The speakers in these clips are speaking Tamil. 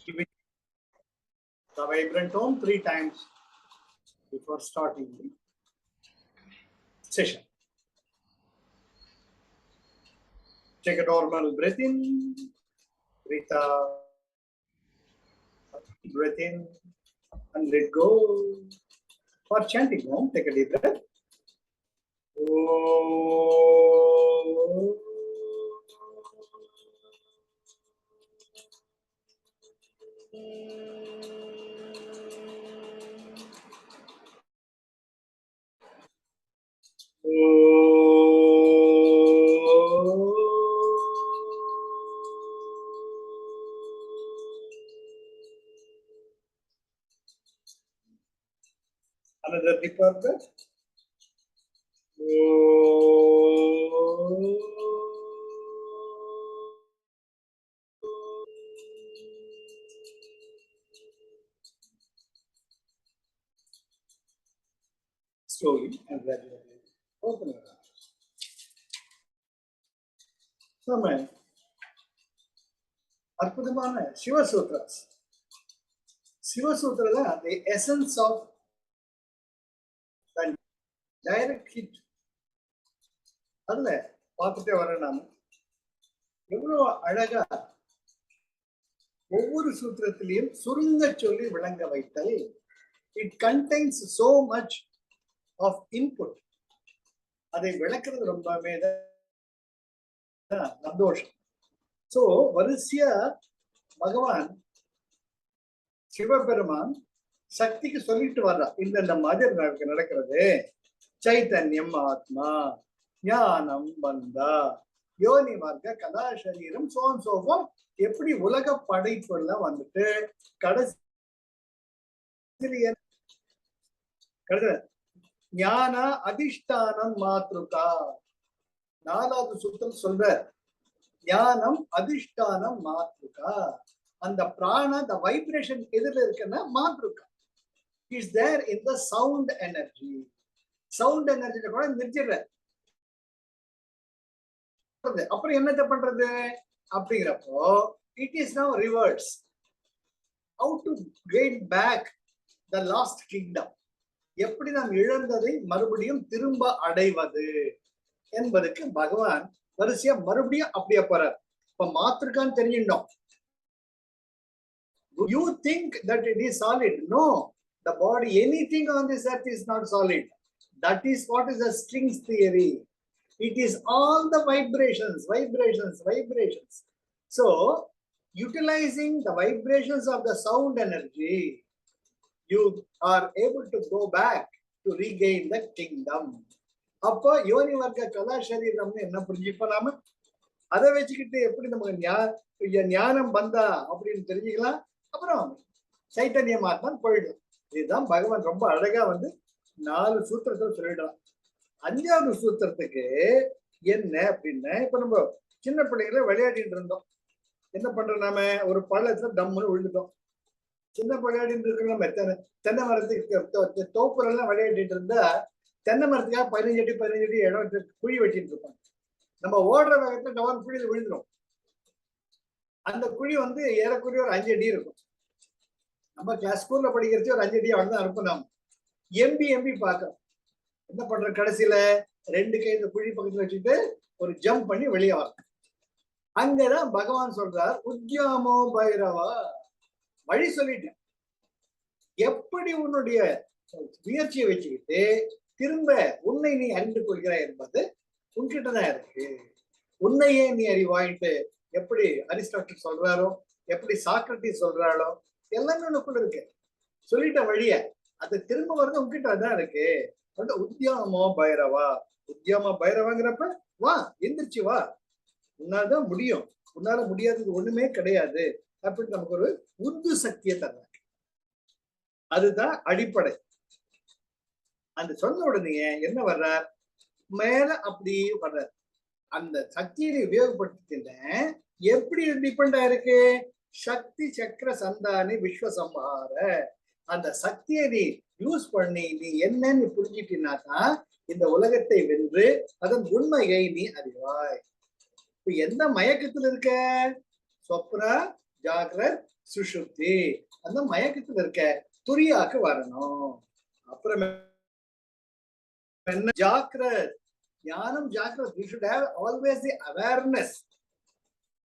Giving the vibrant tone 3 times before starting the session. Take a normal breath in, breathe out, breath in, and let go. For chanting Om, take a deep breath. Another deeper breath. Slowly and gradually open your eyes. நம்ம அற்புதமான சிவசூத்ராஸ். சிவசூத்திர தான் the essence of the direct hit. அதுல பார்த்துட்டே வர நாம எவ்வளவு அழகா ஒவ்வொரு சூத்திரத்திலையும் சுருங்க சொல்லி விளங்க வைத்தல். It contains so much of input. அதை விளக்குறது ரொம்பவே சந்தோஷம். சோ வரிசையா பகவான் சிவபெருமான் சக்திக்கு சொல்லிட்டு வர்றா, இந்த மாதிரி நடக்கிறது. சைத்தன்யம் ஆத்மா, ஞானம் பந்தா, யோனி மார்க்க கலா சரீரம், சோம் எப்படி உலக படைப்புல வந்துட்டு கடைசி ஞான அதிஷ்டானம் மாத்ருகா. 4வது சூத்திரம் சொல்ற ஞானம் அதிஷ்டானம் மாத்ருகா. அந்த பிராண the vibration எதுல இருக்குன்னா மாத்ருகா is there in the sound energy. sound energy கூட நிறுத்திடுற. அப்புறம் என்னத்தை பண்றது அப்படிங்கிறப்போ it is now reverse. how to gain back the lost kingdom. எப்படி நாம் இழந்ததை மறுபடியும் திரும்ப அடைவது என்பதற்கு பகவான் வரிசையா மறுபடியும் அப்படியே போறார். இப்ப மாத்திருக்கான்னு தெரிஞ்சிட்டோம். You think that it is solid. No, the body, anything on this earth is not solid. That is what is the strings theory. It is all the vibrations. So, utilizing the vibrations of the sound energy, you are able to go back to regain the kingdom. அப்போ யோனி வர்க்க கலா சரீரம்னு என்ன புரிஞ்சுப்போம் நாம. அதை வச்சுக்கிட்டு எப்படி நமக்கு ஞானம் பந்தா அப்படின்னு தெரிஞ்சுக்கலாம். அப்புறம் சைத்தன்யம் ஆத்மான்னு போயிடும். இதுதான் பகவான் ரொம்ப அழகா 4 சூத்திரத்தை சொல்லிடலாம். 5வது சூத்திரத்துக்கு என்ன அப்படின்னா, இப்ப நம்ம சின்ன பிள்ளைங்கள விளையாடிட்டு இருந்தோம். என்ன பண்றோம், நாம ஒரு பள்ளத்துல டம்முன்னு விழுந்துட்டோம். சின்ன விளையாடிட்டு இருக்கிற நம்ம தென்னை மரத்துக்கு தோப்புரெல்லாம் விளையாடிட்டு இருந்தா தென்னை மரத்துக்காக 15 அடி இடம் குழி வெட்டிட்டு இருப்பாங்க. நம்ம ஓடுற வேகத்துல டவர் குழியில விழுந்துடும். அந்த குழி ஏறக்குறைய ஒரு 5 அடி இருக்கும். நம்ம கிளாஸ் ஸ்கூல்ல படிக்கிறச்சு ஒரு 5 அடி அவ்வளவுதான் இருக்கும். நாம் எம்பி பாக்கிறோம். என்ன பண்ற, கடைசியில 2 கை இந்த குழி பக்கத்துல வச்சுட்டு ஒரு ஜம்ப் பண்ணி வெளியே வரும். அங்கதான் பகவான் சொல்றார், உத்யாமோ பைரவா. வழி சொல்லிட்டேன். எப்படி உன்னுடைய முயற்சியை வச்சுக்கிட்டு திரும்ப உன்னை நீ அறிந்து கொள்கிறாய் என்பது உன்கிட்டதான் இருக்கு. உன்னையே நீ அறிவாயிட்டு எப்படி அரிஸ்டாட்டில் சொல்றாரோ, எப்படி சாக்ரட்டிஸ் சொல்றாளோ, எல்லாமே உனக்குள்ள இருக்கு. சொல்லிட்ட வழிய அது திரும்ப வர்றது உன்கிட்ட தான் இருக்கு. உத்யாமோ பைரவா. உத்யாமோ பைரவாங்கிறப்ப வா, எந்திரிச்சு வா, உன்னால்தான் முடியும், உன்னால முடியாதது ஒண்ணுமே கிடையாது அப்படின்னு நமக்கு ஒரு உந்து சக்தியை தர்றாங்க. அதுதான் அடிப்படை. அந்த சொன்ன உடனே என்ன வர்றார், மேல அப்படி வர்றார். அந்த சக்தியை உபயோகப்படுத்தின எப்படி டிபெண்ட் ஆயிருக்கு, சக்தி சக்கர சந்தானி விஸ்வசம்ஹார. அந்த சக்தியை நீ யூஸ் பண்ணி நீ என்னன்னு புரிஞ்சிட்டினாதான் இந்த உலகத்தை வென்று அதன் உண்மையை நீ அறிவாய். இப்ப எந்த மயக்கத்தில் இருக்க, சொப்னா ஜாகிரத் சுஷுப்தி. அந்த மயக்கத்துல இருக்க துரியாக்கு வரணும். அப்புறம் ஜாக்கிரத் ஞானம் ஜாக்கிரத். You should have always the awareness.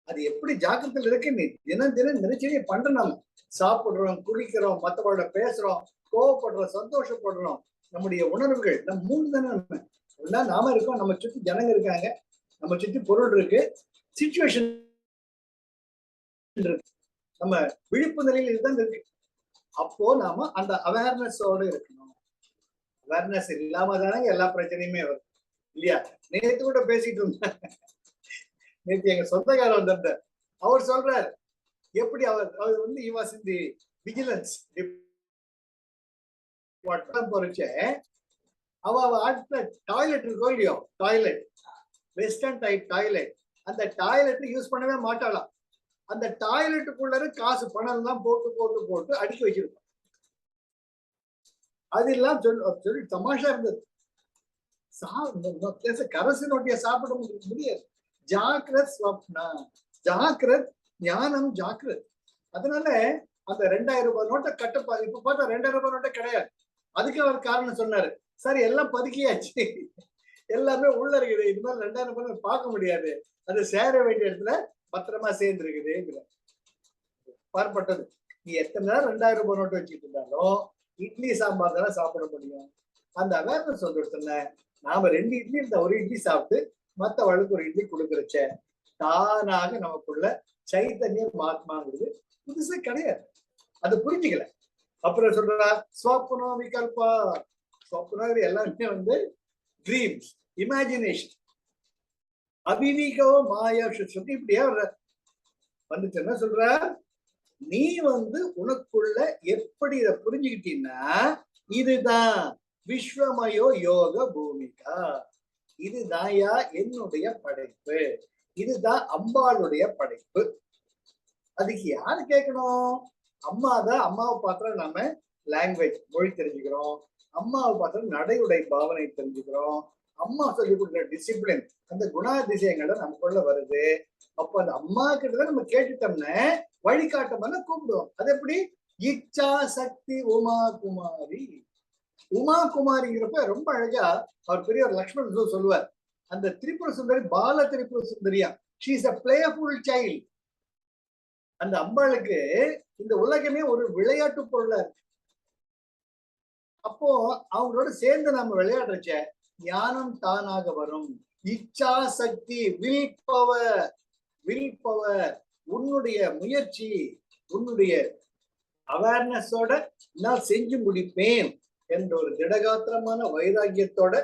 அது எப்படி ஜாக்கிரத்தில் இருக்கு நீ தினம் தினம் நினைச்சே பண்ற. நம்ம சாப்பிடுறோம், குடிக்கிறோம், மற்றவங்களோட பேசுறோம், கோவப்படுறோம், சந்தோஷப்படுறோம். நம்முடைய உணர்வுகள் நம்ம மூணு தானே. நம்ம நாம இருக்கோம், நம்ம சுற்றி ஜனங்க இருக்காங்க, நம்ம சுற்றி பொருள் இருக்கு, சிச்சுவேஷன் இருக்கு, நம்ம விழிப்பு நிலையில் இதுதான் இருக்கு. அப்போ நாம அந்த அவேர்னஸோட இருக்கணும். அவேர்னஸ் இல்லாம தானே எல்லா பிரச்சனையுமே வரும் இல்லையா? நேற்று கூட பேசிட்டு இருந்தேன். நேற்று எங்க சொந்தக்காரர் வந்திருந்தார். அவர் சொல்றாரு எப்படி அவர் வந்து விஜிலன்ஸ் பொறிச்ச அவ ஆட்ல டாய்லெட் இருக்கோ இல்லையோ, டாய்லெட் வெஸ்டர்ன் டைப் டாய்லெட், அந்த டாய்லெட் யூஸ் பண்ணவே மாட்டாளாம். அந்த டாய்லெட்டுக்குள்ள காசு பணம் எல்லாம் போட்டு போட்டு போட்டு அடுக்கி வச்சிருக்கோம். அதெல்லாம் சொல்லி தமாஷா இருந்தது. கரசு நோட்டிய சாப்பிட முடியாது. ஜாக்கிரத் ஸ்வப்னா, ஜாக்கிரத் ஞானம் ஜாக்கிரத். அதனால அந்த 2000 ரூபாய் நோட்டை கட்டப்பா. இப்ப பார்த்தா 2000 ரூபாய் நோட்டை கிடையாது. அதுக்கு அவர் காரணம் சொன்னாரு, சார் எல்லாம் பதுக்கியாச்சு, எல்லாமே உள்ள இருக்குது, இது மாதிரி 2000 ரூபாய் பார்க்க முடியாது, அது சேர வேண்டிய இடத்துல பத்திரமா சேர்ந்து இருக்குது. பார்ப்பட்டது. நீ எத்தனை நேரம் 2000 ரூபாய் நோட்டு வச்சுட்டு இருந்தாலும் இட்லி சாம்பார் தானே சாப்பிட முடியும். அந்த அவேர்னஸ் வந்துடுச்சுன்னா நாம 2 இட்லி இந்த 1 இட்லி சாப்பிட்டு மற்றவளுக்கு 1 இட்லி கொடுக்குறச்ச தானாக நமக்குள்ள சைத்தன்யம் ஆத்மாங்கிறது புதுசா கிடையாது. அது புரிஞ்சுக்கல. அப்புறம் சொல்றா ஸ்வப்னோ விகல்பா. ஸ்வப்னோங்கிற எல்லாருமே வந்து ட்ரீம்ஸ், இமேஜினேஷன், அபிவிகோ மாயா சொல்லி இப்படியே வந்துட்டு என்ன சொல்ற, நீ வந்து உனக்குள்ள எப்படி இதை புரிஞ்சுக்கிட்டீங்கன்னா இதுதான் விஸ்வமயோ யோக பூமிகா, இதுதான்யா என்னுடைய படைப்பு, இதுதான் அம்பாளுடைய படைப்பு. அதுக்கு யாரு கேட்கணும்? அம்மா தான். அம்மாவை பார்த்தா நம்ம லாங்குவேஜ் மொழி தெரிஞ்சுக்கிறோம், அம்மாவை பார்த்தா நடையுடை பாவனை தெரிஞ்சுக்கிறோம், அம்மா சொல்லி கொடுக்குற டிசிப்ளின் அந்த குணாதிசயங்களை நமக்குள்ள வருது. அப்ப அந்த அம்மா கிட்டதான் நம்ம கேட்டுட்டோம்னா வழிகாட்டமான கூப்பிடுவோம். அது எப்படி? இச்சா சக்தி உமா குமாரி. உமா குமாரிங்கிறப்ப ரொம்ப அழகா அவர் பெரியவர் லக்ஷ்மணன் சொல்லுவார், அந்த திரிபுர சுந்தரி பால திரிபுர சுந்தரியா, she is a playful child. அந்த அம்பாளுக்கு இந்த உலகமே ஒரு விளையாட்டு பொருளா இருக்கு. அப்போ அவங்களோட சேர்ந்து நம்ம விளையாடுறச்ச ஞானம் தானாக வரும். இச்சா சக்தி, வில் பவர், வில் பவர், உன்னுடைய முயற்சி, உன்னுடைய அவேர்னஸோட நான் செஞ்சு முடிப்பேன் என்ற ஒரு திடகாத்திரமான வைராக்கியத்தோட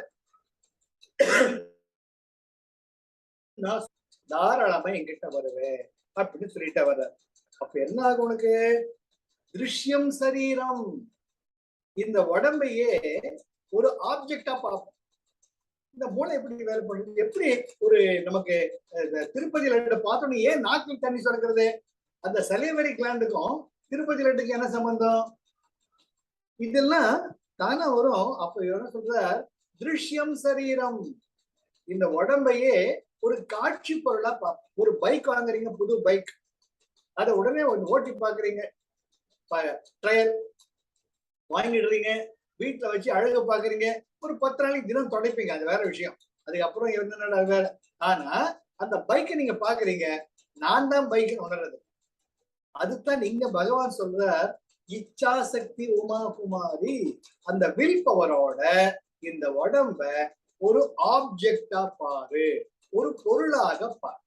நான் தாராளமா என்கிட்ட வருவேன் அப்படின்னு சொல்லிட்டு வர. அப்ப என்ன ஆகும் உனக்கு? திருஷ்யம் சரீரம். இந்த உடம்பையே ஒரு ஆப்ஜெக்டா பார்ப்போம். இந்த மூளை எப்படி வேலை பண்ணுது? எப்படி ஒரு நமக்கு திருப்பதி லட்டு பார்த்தோன்னு ஏன் நாக்கில் தண்ணி சுரக்கிறது? அந்த சலிவரி கிளாண்டுக்கும் திருப்பதி லட்டுக்கு என்ன சம்பந்தம்? இதெல்லாம் தானே வரும். அப்ப என்ன சொல்ற, திருஷ்யம் சரீரம். இந்த உடம்பையே ஒரு காட்சி பொருளா பார்ப்போம். ஒரு பைக் வாங்குறீங்க, புது பைக், அதை உடனே ஓட்டி பாக்குறீங்க, ட்ரையல் வாங்கிடுறீங்க, வீட்டுல வச்சு அழகு பாக்குறீங்க, ஒரு 10 நாளைக்கு தினம் தொடப்பீங்க, அது வேற விஷயம். அதுக்கப்புறம் என்ன வேற. ஆனா அந்த பைக்கை நீங்க பாக்குறீங்க, நான் தான் பைக்குன்னு உணர்றது. அதுதான் நீங்க பகவான் சொல்ற இச்சா சக்தி உமா குமாரி. அந்த வில் பவரோட இந்த உடம்ப ஒரு ஆப்ஜெக்டா பாரு, ஒரு பொருளாக பாரு,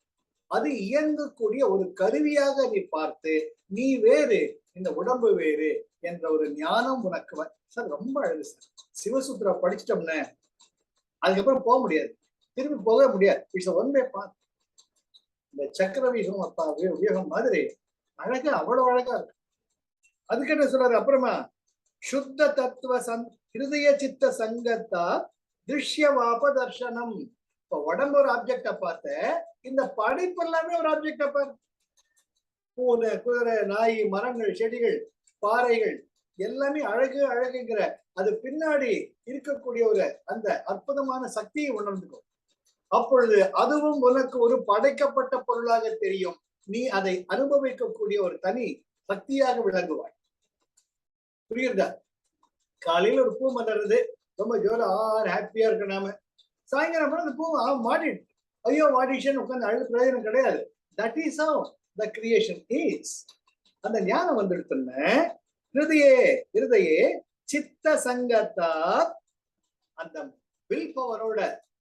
அது இயங்கக்கூடிய ஒரு கருவியாக நீ பார்த்து நீ வேறு, இந்த உடம்பு வேறு என்ற ஒரு ஞானம் உனக்கு சார். ரொம்ப அழகு சார். சிவசூத்ரா படிச்சிட்டோம்னு அதுக்கப்புறம் போக முடியாது, திரும்பி போக முடியாது. இட்ஸ் ஒன் வே பாத். இந்த சக்கரவியூகம் வியூகம் மாதிரி அழகா, அவ்வளவு அழகா இருக்கு. அதுக்கு என்ன சொல்றாரு அப்புறமா, சுத்த தத்துவ ஹிருதய சித்த சங்கத்தா திருஷ்ய வாபதர்ஷனம். இப்ப உடம்பு ஒரு ஆப்ஜெக்டா பார்த்த, இந்த படைப்பு எல்லாமே ஒரு ஆப்ஜெக்டா பாரு. பூனை, குதிரை, நாய், மரங்கள், செடிகள், பாறைகள் எல்லாமே அழகு அழகுங்கிற அது பின்னாடி இருக்கக்கூடிய ஒரு அந்த அற்புதமான சக்தியை உணர்ந்துக்கும். அப்பொழுது அதுவும் உனக்கு ஒரு படைக்கப்பட்ட பொருளாக தெரியும். நீ அதை அனுபவிக்கக்கூடிய ஒரு தனி சக்தியாக விளங்குவாய். புரியுதா? காலையில ஒரு பூ மலருது, ரொம்ப ஜோரா ஹாப்பியா இருக்க நாம. சாயங்காலம் அந்த பூ மாட்டிட்டு ஐயோ வாடிஷன் உட்காந்து அழுது பிரயோஜனம் கிடையாது. That is how the creation is. அந்த ஞானம் வந்துடுத்துன்னு ஹிருதயே சித்த சங்கத்தா, அந்த வில் பவரோட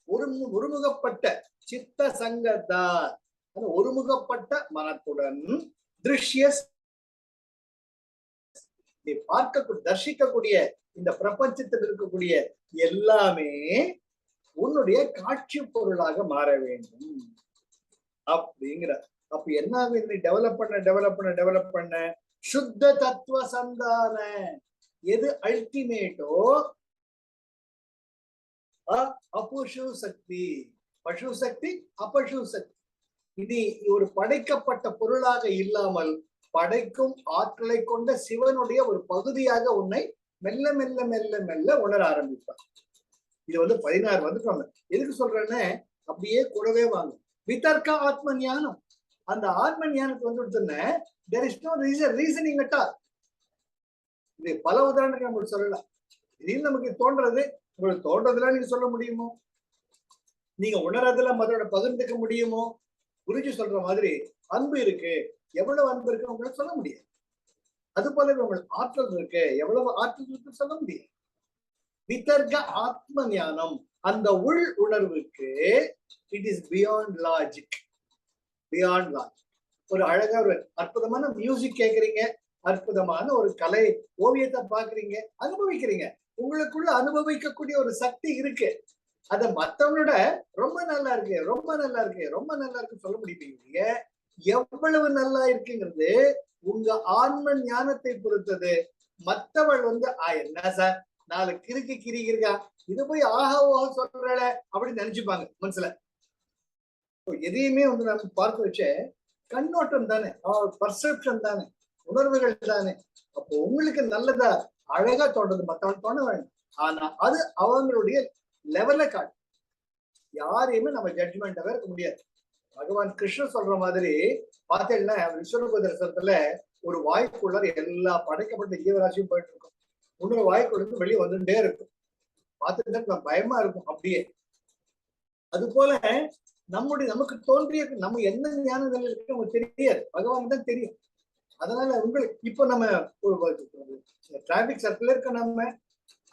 ஒருமுகப்பட்ட சித்த சங்கத்தா, ஒருமுகப்பட்ட மனத்துடன் திருஷ்ய நீ பார்க்க தர்சிக்கக்கூடிய இந்த பிரபஞ்சத்தில் இருக்கக்கூடிய எல்லாமே உன்னுடைய காட்சி பொருளாக மாற வேண்டும் அப்படிங்கிற. அப்ப என்ன நீ டெவலப் பண்ண சுத்த தத்துவ சந்தான, எது அல்டிமேட்டோ அபுஷு சக்தி, பசு சக்தி அபசு சக்தி. இது ஒரு படைக்கப்பட்ட பொருளாக இல்லாமல் படைக்கும் ஆற்றலை கொண்ட சிவனுடைய ஒரு பகுதியாக உன்னை மெல்ல மெல்ல மெல்ல மெல்ல உணர ஆரம்பிப்பார். இது 16 வந்துட்டோம். எதுக்கு சொல்றேன்னு அப்படியே கூடவே வாங்க. விதர்க்க ஆத்ம ஞானம், அந்த ஆத்ம ஞானத்துக்கு வந்துடுத்துன்னு there is no reasoning at all. இது பல உதாரணத்துக்கு நம்மளுக்கு சொல்லலாம். திடீர்னு நமக்கு தோன்றது, உங்களுக்கு தோன்றதுலாம் நீங்க சொல்ல முடியுமோ? நீங்க உணர்றதுல மற்றோட பகிர்ந்துக்க முடியுமோ? குருஜி சொல்ற மாதிரி அன்பு இருக்கு, எவ்வளவு அன்பு இருக்கு உங்களுக்கு சொல்ல முடியாது. அது போல உங்களுக்கு ஆற்றல் இருக்கு, எவ்வளவு ஆற்றல் இருக்கு சொல்ல முடியாது. விதர்க்க ஆத்ம ஞானம், அந்த உள் உணர்வுக்கு it is beyond logic. Beyond logic. ஒரு அழகா ஒரு அற்புதமான மியூசிக் கேட்கறீங்க, அற்புதமான ஒரு கலை ஓவியத்தை பாக்குறீங்க, அனுபவிக்கிறீங்க. உங்களுக்குள்ள அனுபவிக்கக்கூடிய ஒரு சக்தி இருக்கு. அத மத்தவங்களோட ரொம்ப நல்லா இருக்கு, ரொம்ப நல்லா இருக்கு, ரொம்ப நல்லா இருக்கு சொல்ல முடிப்பீங்க. எவ்வளவு நல்லா இருக்குங்கிறது உங்க ஆன்ம ஞானத்தை பொறுத்தது. மத்தவள் என்ன சார் 4 கிறுக்கி இருக்கா, இது போய் ஆஹா ஓஹா சொல்ற அப்படின்னு நினைச்சுப்பாங்க மனசுல. எதையுமே நம்ம பார்க்க வச்ச கண்ணோட்டம் தானே, பர்செப்ஷன் தானே, உணர்வுகள் தானே. அப்போ உங்களுக்கு நல்லதா அழகா தோன்றது, மத்தவங்க தோண வேணும். ஆனா அது அவங்களுடைய லெவல்ல காட்டு. யாரையுமே நம்ம ஜட்ஜ்மெண்டாவே இருக்க முடியாது. பகவான் கிருஷ்ணன் சொல்ற மாதிரி பார்த்தீங்கன்னா விஸ்வரூப தரிசனத்துல ஒரு வாய்க்குள்ள எல்லா படைக்கப்பட்ட ஜீவராசியும் போயிட்டு இருக்கும். இன்னொரு வாய்க்குள்ள வெளியே வந்துட்டே இருக்கும். பார்த்துட்டு பயமா இருக்கும் அப்படியே. அது போல நமக்கு தோன்றிய நம்ம என்ன ஞான நிலையில இருக்கு நமக்கு தெரியாது, பகவான் தான் தெரியும். அதனால உங்களுக்கு இப்போ நம்ம ஒரு டிராபிக் சர்க்கிள் இருக்க, நம்ம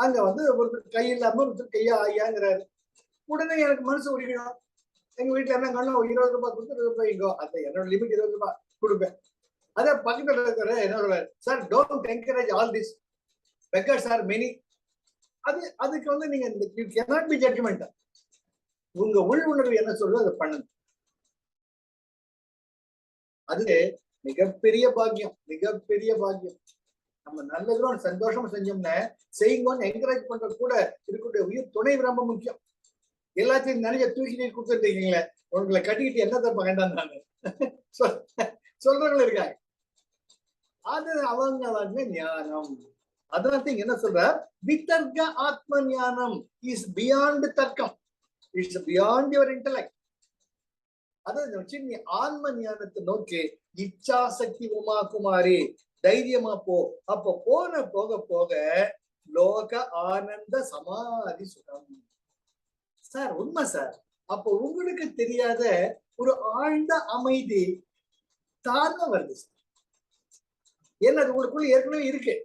அங்க ஒரு கை இல்லாம ஒருத்தர் கையா ஐயாங்கிறாரு. உடனே எனக்கு மனசு உரிக்கணும். எங்க வீட்டுல என்ன கண்ணா 20 ரூபாய் கொடுத்து 20 ரூபாய்க்கோ, அந்த என்னோட லிமிட் 20 ரூபாய் கொடுப்பேன். அதே பக்கத்துல இருக்கிற என்ன sir, don't encourage all this beggars are many. அதுக்கு நீங்க யூ கேனாட் பி ஜட்ஜ்மெண்ட். உங்க உள் உணர்வு என்ன சொல்றது அதை பண்ணுங்க. அது மிகப்பெரிய பாக்கியம், மிகப்பெரிய பாக்கியம். நம்ம நல்லதும் சந்தோஷமா செஞ்சோம்னா செய்யுங்கன்னு என்கரேஜ் பண்ற கூட இருக்கக்கூடிய உயிர் துணை ரொம்ப முக்கியம். எல்லாத்தையும் நிறைய தூக்கி கொடுத்துட்டு இருக்கீங்களே, உங்களை கட்டிக்கிட்டு என்ன தப்ப வேண்டாம் நானு சொல்றவங்களும் இருக்காங்க. அது அவங்க ஞானம். அதனால என்ன சொல்ற, விதர்க்க ஆத்ம ஞானம் இஸ் பியாண்ட் தர்க்கம், இட்ஸ் பியாண்ட் யுவர் இன்டெலெக்ட். அதான் வச்சு நீ ஆன்ம ஞானத்தை நோக்கி இச்சா சக்தி உமா குமாரி தைரியமா போ. அப்ப போக போக லோக ஆனந்த சமாதி சுகம். சார் உண்மை சார். அப்போ உங்களுக்கு தெரியாத ஒரு ஆழ்ந்த அமைதி தானா வருது சார். ஏன்னா அது உங்களுக்குள்ள ஏற்கனவே இருக்கு,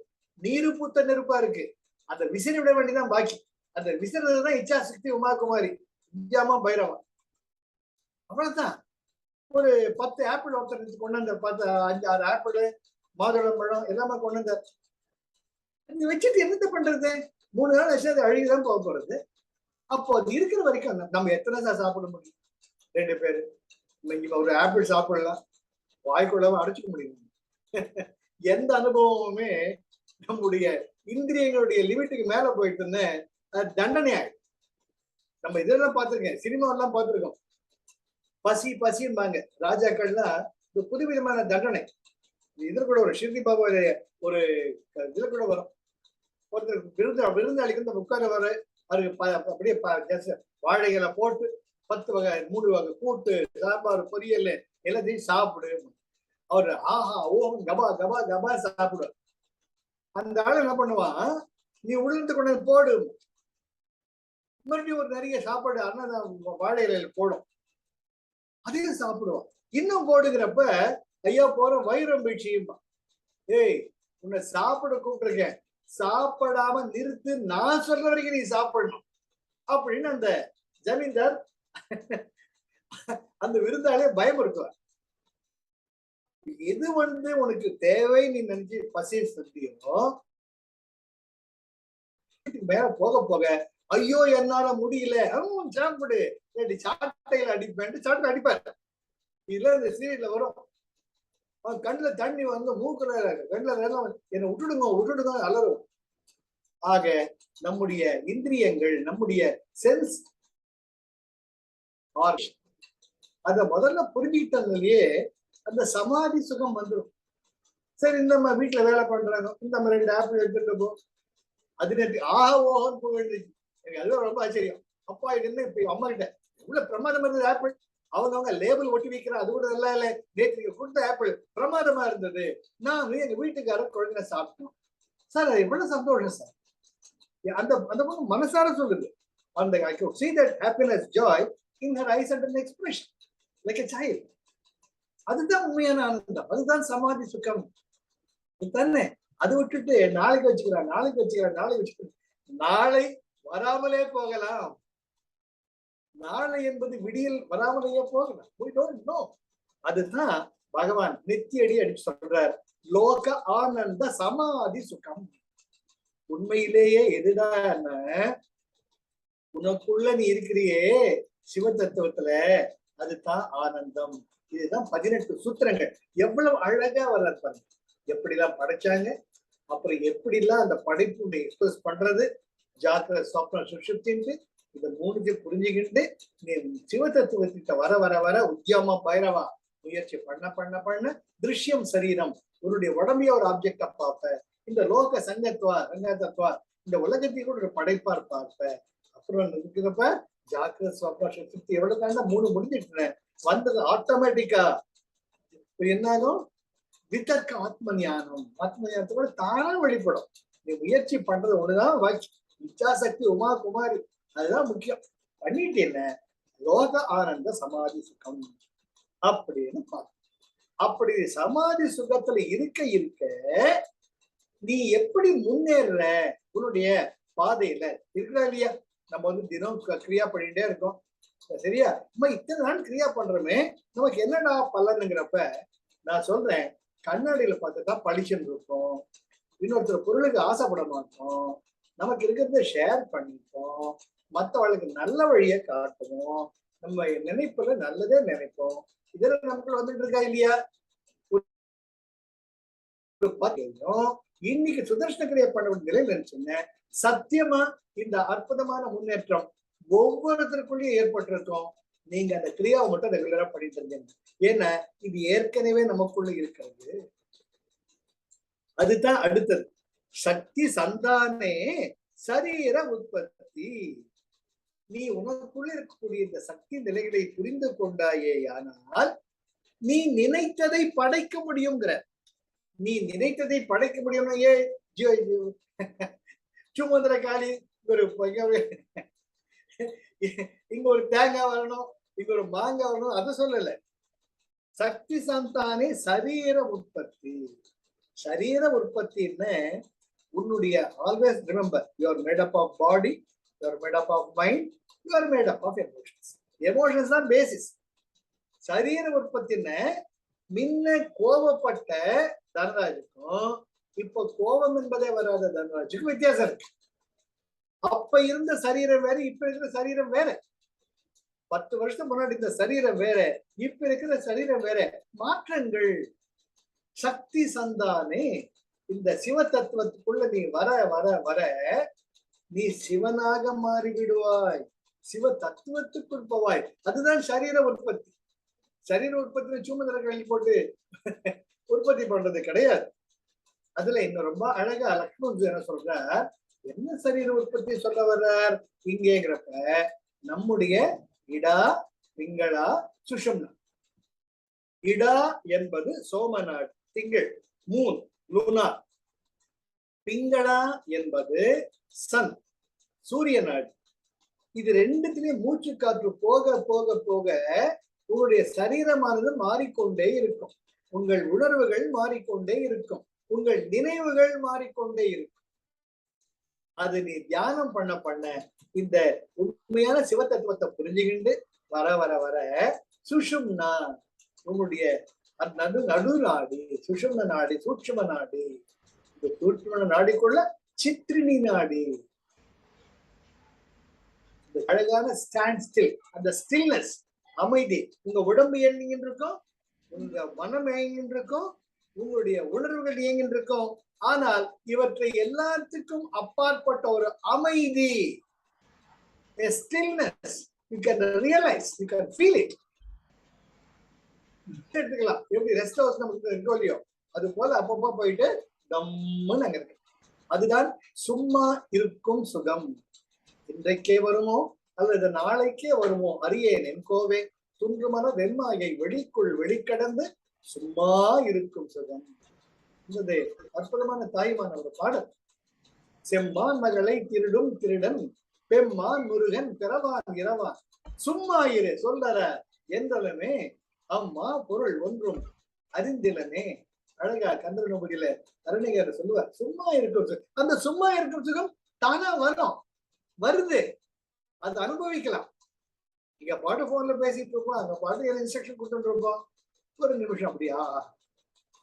நீரு பூத்த நெருப்பா இருக்கு. அந்த விசிறி விட வேண்டியதான் பாக்கி. அந்த விசிறதுதான் இச்சா சக்தி உமா குமாரி வித்யாமா பைரவா. அவ்வளவுதான். ஒரு 10 ஆப்பிள் ஒருத்தர் கொண்டு வந்த 5-6 ஆப்பிள் மாதுளம் பழம் எல்லாமே கொண்டு வந்தார். வச்சுட்டு என்னத்த பண்றது? 3 நாள் வச்சு அது அழுகிதான் போக போறது. அப்போ அது இருக்கிற வரைக்கும் நம்ம எத்தனை சார் சாப்பிட முடியும்? 2 பேரு ஒரு ஆப்பிள் சாப்பிடலாம், வாய்க்குள்ளவும் அடைச்சிக்க முடியும். எந்த அனுபவமுமே நம்முடைய இந்திரியங்களுடைய லிமிட்டுக்கு மேல போயிட்டுன்னு தண்டனை ஆயிடும். நம்ம இதெல்லாம் பார்த்திருக்கேன், சினிமா எல்லாம் பார்த்திருக்கோம். பசிம்பாங்க ராஜாக்கள்லாம் இந்த புதுவிதமான தண்டனை. இதுல கூட ஒரு ஷிர்டி பாபா ஒரு இதுல கூட வரும். ஒருத்தர் விருந்தாளிக்கு உட்கார வர அப்படியே வாழைகளை போட்டு 10 வகை 3 வகை கூட்டு சாம்பார் பொரியல் எல்லாத்தையும் சாப்பிடு. அவரு ஆஹா ஓஹம் கபா கபா கபா சாப்பிடுவார். அந்த ஆள் என்ன பண்ணுவான், நீ உளுந்து கொண்டு போடு, மறுபடியும் ஒரு நிறைய சாப்பாடு அண்ணன் வாழை இலையில போடும், அதையும் சாப்பிடுவான். இன்னும் போடுகிறப்ப ஐயா போற வயிறம் போயிடுச்சுமா, ஏய் உன்னை சாப்பிட கூப்பிட்டுருக்கேன், சாப்பிடாம நிறுத்து, நான் சொல்ற வரைக்கும் நீ சாப்பிடணும் அப்படின்னு அந்த ஜமீன்தார் அந்த விருந்தாளியை பயமுறுத்துவார். எது உனக்கு தேவை நீ நினைச்சு பசி சத்தியோ மேல போக போக ஐயோ என்னால முடியல சாப்பிடு, சாட்டையில அடிப்பேன், சாட்டை அடிப்பாரு. இதுல இந்த சீரியல்ல வரும், கண்ணுல தண்ணி வந்து மூக்குல கண்ணுல என்னை விட்டுடுங்க விட்டுடுங்க அலரும். ஆக நம்முடைய இந்திரியங்கள், நம்முடைய சென்ஸ் அத முதல்ல புரிஞ்சுக்கிட்டதுலயே அந்த சமாதி சுகம் வந்துடும். சரி இந்த வீட்டுல வேலை பண்றாங்க, இந்த 2 ஆப்பிள் எடுத்துட்டு போ, அது நேற்று ஆஹா ஓஹன் போயிடுச்சு. எனக்கு அதுவும் ரொம்ப ஆச்சரியம். அப்பா என்ன இப்ப அம்மா கிட்ட இவ்வளவு பிரமாதம் இருந்தது ஆப்பிள், அவங்க லேபிள் ஒட்டி வைக்கிறேன், அது கூட நல்லா இல்லை, நேற்று கொடுத்த ஆப்பிள் பிரமாதமா இருந்தது, நான் எங்க வீட்டுக்காரர் குழந்தை சாப்பிட்டோம் சார், அது எவ்வளவு சந்தோஷம் சார். அந்த அந்த பொண்ணு மனசார சொல்லுது, அந்த I could see that happiness, joy in her eyes and an expression like a child. அதுதான் உண்மையான ஆனந்தம், அதுதான் சமாதி சுகம் தானே. அதை விட்டுட்டு நாளைக்கு வச்சுக்கிறான், நாளைக்கு வச்சுக்கிறான், நாளைக்கு வச்சுக்கிறேன், நாளை வராமலே போகலாம். நாளை என்பது விடியல் வராமலேயே போகலாம். We don't know. அதுதான் பகவான் நெத்தியடி அடிச்சு சொல்றார், லோக ஆனந்த சமாதி சுகம். உண்மையிலேயே எதுதான் உனக்குள்ள நீ இருக்கிறியே சிவ தத்துவத்துல, அதுதான் ஆனந்தம். இதுதான் 18 சூத்திரங்கள். எவ்வளவு அழகா வர்றாரு, எப்படிலாம் படைச்சாங்க, அப்புறம் எப்படிலாம் அந்த படைப்பு எக்ஸ்பிரஸ் பண்றது, ஜாக்கிர சொப்ன சுஷுப்தின்ட்டு இதை 3 புரிஞ்சுக்கிட்டு நீ சிவ தத்துவத்திட்ட வர வர வர உத்தியமா பைரவா முயற்சி பண்ண பண்ண பண்ண திருஷ்யம் சரீரம், உன்னுடைய உடம்பைய ஒரு ஆப்ஜெக்டா பார்ப்ப, இந்த லோக சங்கத்துவா ரங்கத்துவா இந்த உலகத்தை கூட ஒரு படைப்பா பார்ப்ப. அப்புறம் இருக்கிறப்ப ஜாக்கிர சொப்ன சுஷுப்தி எவ்வளவு தாண்டா 3 முடிஞ்சிட்டு வந்தது ஆட்டோமேட்டிக்கா என்னாகும், விதர்க்க ஆத்ம ஞானம். ஆத்ம ஞானத்தோட தானா வெளிப்படும். நீ முயற்சி பண்றது ஒண்ணுதான் பாக்கி, இச்சாசக்தி உமா குமாரி அதுதான் முக்கியம். பண்ணிட்டு என்ன லோக ஆனந்த சமாதி சுகம் அப்படின்னு பார்க்க. அப்படி சமாதி சுகத்துல இருக்க இருக்க நீ எப்படி முன்னேற உன்னுடைய பாதையில இருக்கிறா இல்லையா. நம்ம தினம் கிரியா பண்ணிட்டே இருக்கோம், சரியா? நம்ம இத்தனை நாள் கிரியா பண்றோமே, நமக்கு என்னடா பலனுங்கிறப்ப நான் சொல்றேன், கண்ணாடியில பார்த்துட்டா பளிச்சுன்னு இருக்கும், இன்னொருத்தர் பொருளுக்கு ஆசைப்பட மாட்டோம், நமக்கு இருக்கிறத ஷேர் பண்ணிப்போம், மற்றவர்களுக்கு நல்ல வழியை காட்டுவோம், நம்ம நினைப்புல நல்லதே நினைப்போம். இதெல்லாம் நமக்கு வந்துட்டு இருக்கா இல்லையா? இன்னைக்கு சுதர்ஷன கிரியை பண்ண வேண்டிய நிலையில் நினைச்சுங்க, சத்தியமா இந்த அற்புதமான முன்னேற்றம் ஒவ்வொருத்தருக்குள்ளேயும் ஏற்பட்டிருக்கும். நீங்க அந்த கிரியாவை மட்டும் ரெகுலரா பண்ணிட்டு இருந்தீங்க. ஏன்னா இது ஏற்கனவே நமக்குள்ள இருக்கிறது. அதுதான் அடுத்தது, சக்தி சந்தானே சரீர உற்பத்தி. நீ உனக்குள்ள இருக்கக்கூடிய இந்த சக்தி நிலைகளை புரிந்து கொண்டாயேயானால் நீ நினைத்ததை படைக்க முடியுங்கிற. நீ நினைத்ததை படைக்க முடியும்னா ஏ சுமந்திர காளி இங்க ஒரு தேங்காய் வரணும், இங்க ஒரு மாங்காய் வரணும், அதை சொல்லல. சக்தி சந்தானே சரீர உற்பத்தி. சரீர உற்பத்தின்னு உன்னுடைய always remember, you are made up of body, you are made up of mind, you are made up of emotions. Emotions தான் பேசிஸ். சரீர உற்பத்தின்னு முன்ன கோபப்பட்ட தனராஜுக்கும் இப்ப கோபம் என்பதே வராத தனராஜுக்கும் வித்தியாசம் இருக்கு. அப்ப இருந்த சரீரம் வேற, இப்ப இருக்கிற சரீரம் வேற. 10 வருஷம் முன்னாடி இந்த சரீரம் வேற, இப்ப இருக்கிற சரீரம் வேற. மாற்றங்கள். சக்தி சந்தானே, இந்த சிவ தத்துவத்துக்குள்ள நீ வர வர வர நீ சிவனாக மாறிவிடுவாய், சிவ தத்துவத்துக்குள் போவாய். அதுதான் சரீர உற்பத்தி. சரீர உற்பத்தி சுமந்திர கழி போட்டு உற்பத்தி பண்றது கிடையாது. அதுல இன்னும் ரொம்ப அழகா லக்ஷ்மண் என்ன சொல்றார், என்ன சரீர உற்பத்தி சொல்ல வர்றார் இங்கேங்கிறப்ப, நம்முடைய இடா பிங்களா சுஷும்னா இடா என்பது சோமநாடு, திங்கள், மூன், லூனா. பிங்களா என்பது சன், சூரிய நாடு. இது ரெண்டுத்திலையும் மூச்சு காற்று போக போக போக உங்களுடைய சரீரமானது மாறிக்கொண்டே இருக்கும், உங்கள் உணர்வுகள் மாறிக்கொண்டே இருக்கும், உங்கள் நினைவுகள் மாறிக்கொண்டே இருக்கும். அது நீ தியானம் பண்ண பண்ண இந்த உண்மையான சிவத்தத்துவத்தை புரிஞ்சுக்கிண்டு வர வர வர சுஷும்னா உங்களுடைய நடு நாடி, சுஷும்ன நாடி, சூட்சும நாடி, இந்த சூட்சும நாடிக்குள்ள சித்ரினி நாடி, அழகான ஸ்டாண்ட் ஸ்டில், அந்த ஸ்டில்னஸ், அமைதி. உங்க உடம்பு இயங்கின்னு இருக்கும், உங்க மனம் இயங்கின்னு இருக்கும், உங்களுடைய உணர்வுகள் இயங்கின்னு இருக்கும். ஆனால் இவற்றை எல்லாத்துக்கும் அப்பாற்பட்ட ஒரு அமைதி, a stillness, you can realize, you can feel it. எடுத்துக்கலாம். எப்படி ரெஸ்ட் ஹவுஸ் நமக்கு இருக்கோ இல்லையோ அது போல அப்பப்போ போயிட்டு தம்முன்னு அங்க இருக்கு. அதுதான் சும்மா இருக்கும் சுகம். இன்றைக்கே வருமோ அல்லது நாளைக்கே வருமோ அறியேன் என் கோவே, துன்றுமன வெண்மாயை வெளிக்குள் வெளிக்கடந்து சும்மா இருக்கும் சுகம். இது அற்புதமான தாய்மான ஒரு பாடல். செம்மான் மகளை திருடும் திருடன், பெம்மான் முருகன் பிறவான் இரவான், சும்மா இரு சொல்லற என்றலுமே அம்மா பொருள் ஒன்றும் அறிந்திலனே. அழகா கந்தரநோபதியில அருணிகார் சொல்லுவார், சும்மா இருக்கும் சுகம். அந்த சும்மா இருக்கும் சுகம் தானா வரும், வருது, அது அனுபவிக்கலாம். இங்க பாட்டு போன்ல பேசிட்டு இருப்போம், அங்க பாட்டு இன்ஸ்ட்ரக்ஷன் கொடுத்துட்டு இருப்போம், ஒரு நிமிஷம் அப்படியா.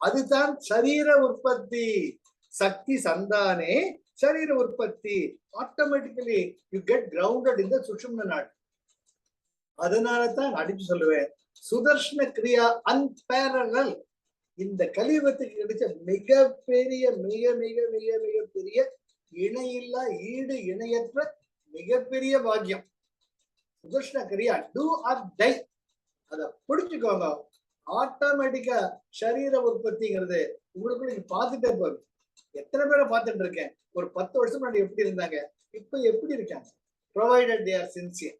அதுதான் சரீர உற்பத்தி, சக்தி சந்தானே சரீர உற்பத்தி. Automatically you get grounded in the சுஷும்ன நாடு. அதனாலதான் அடிச்சு சொல்லுவேன், சுதர்ஷன கிரியா அன்பேரலல். இந்த கலியுகத்துக்கு கிடைச்ச மிகப்பெரிய மிக மிக மிக மிக பெரிய இணையில்லா ஈடு இணையற்ற மிகப்பெரிய பாக்கியம் சுதர்ஷன கிரியா. டூ ஆர் டை, அதை பிடிச்சுக்கோங்க. ஆட்டோமேட்டிக்கா சரீர உற்பத்திங்கிறது உங்களுக்குள்ள நீங்க பார்த்துட்டே போகுது. எத்தனை பேரை பார்த்துட்டு இருக்கேன், ஒரு 10 வருஷம் முன்னாடி எப்படி இருந்தாங்க, இப்ப எப்படி இருக்காங்க. Provided they are sincere.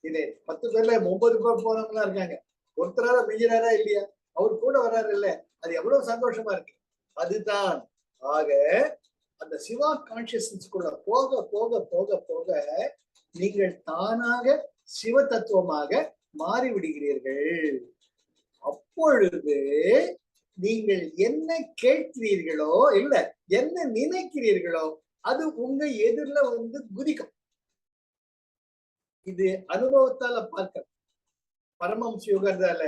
இது 10 பேர்ல 9 பேர் போனவங்களா இருக்காங்க. ஒருத்தரால மிஞ்சினாரா இல்லையா, அவர் கூட வர்றாரு இல்ல, அது எவ்வளவு சந்தோஷமா இருக்கு. அதுதான். ஆக அந்த சிவா கான்சியஸ்னஸ்குள்ள போக போக போக போக நீங்கள் தானாக சிவ தத்துவமாக மாறிவிடுகிறீர்கள். அப்பொழுது நீங்கள் என்ன கேட்கிறீர்களோ இல்ல என்ன நினைக்கிறீர்களோ அது உங்க எதிரில வந்து குதிக்கும். இது அனுபவத்தால பார்க்க. பரமஹம்ச யோகத்தால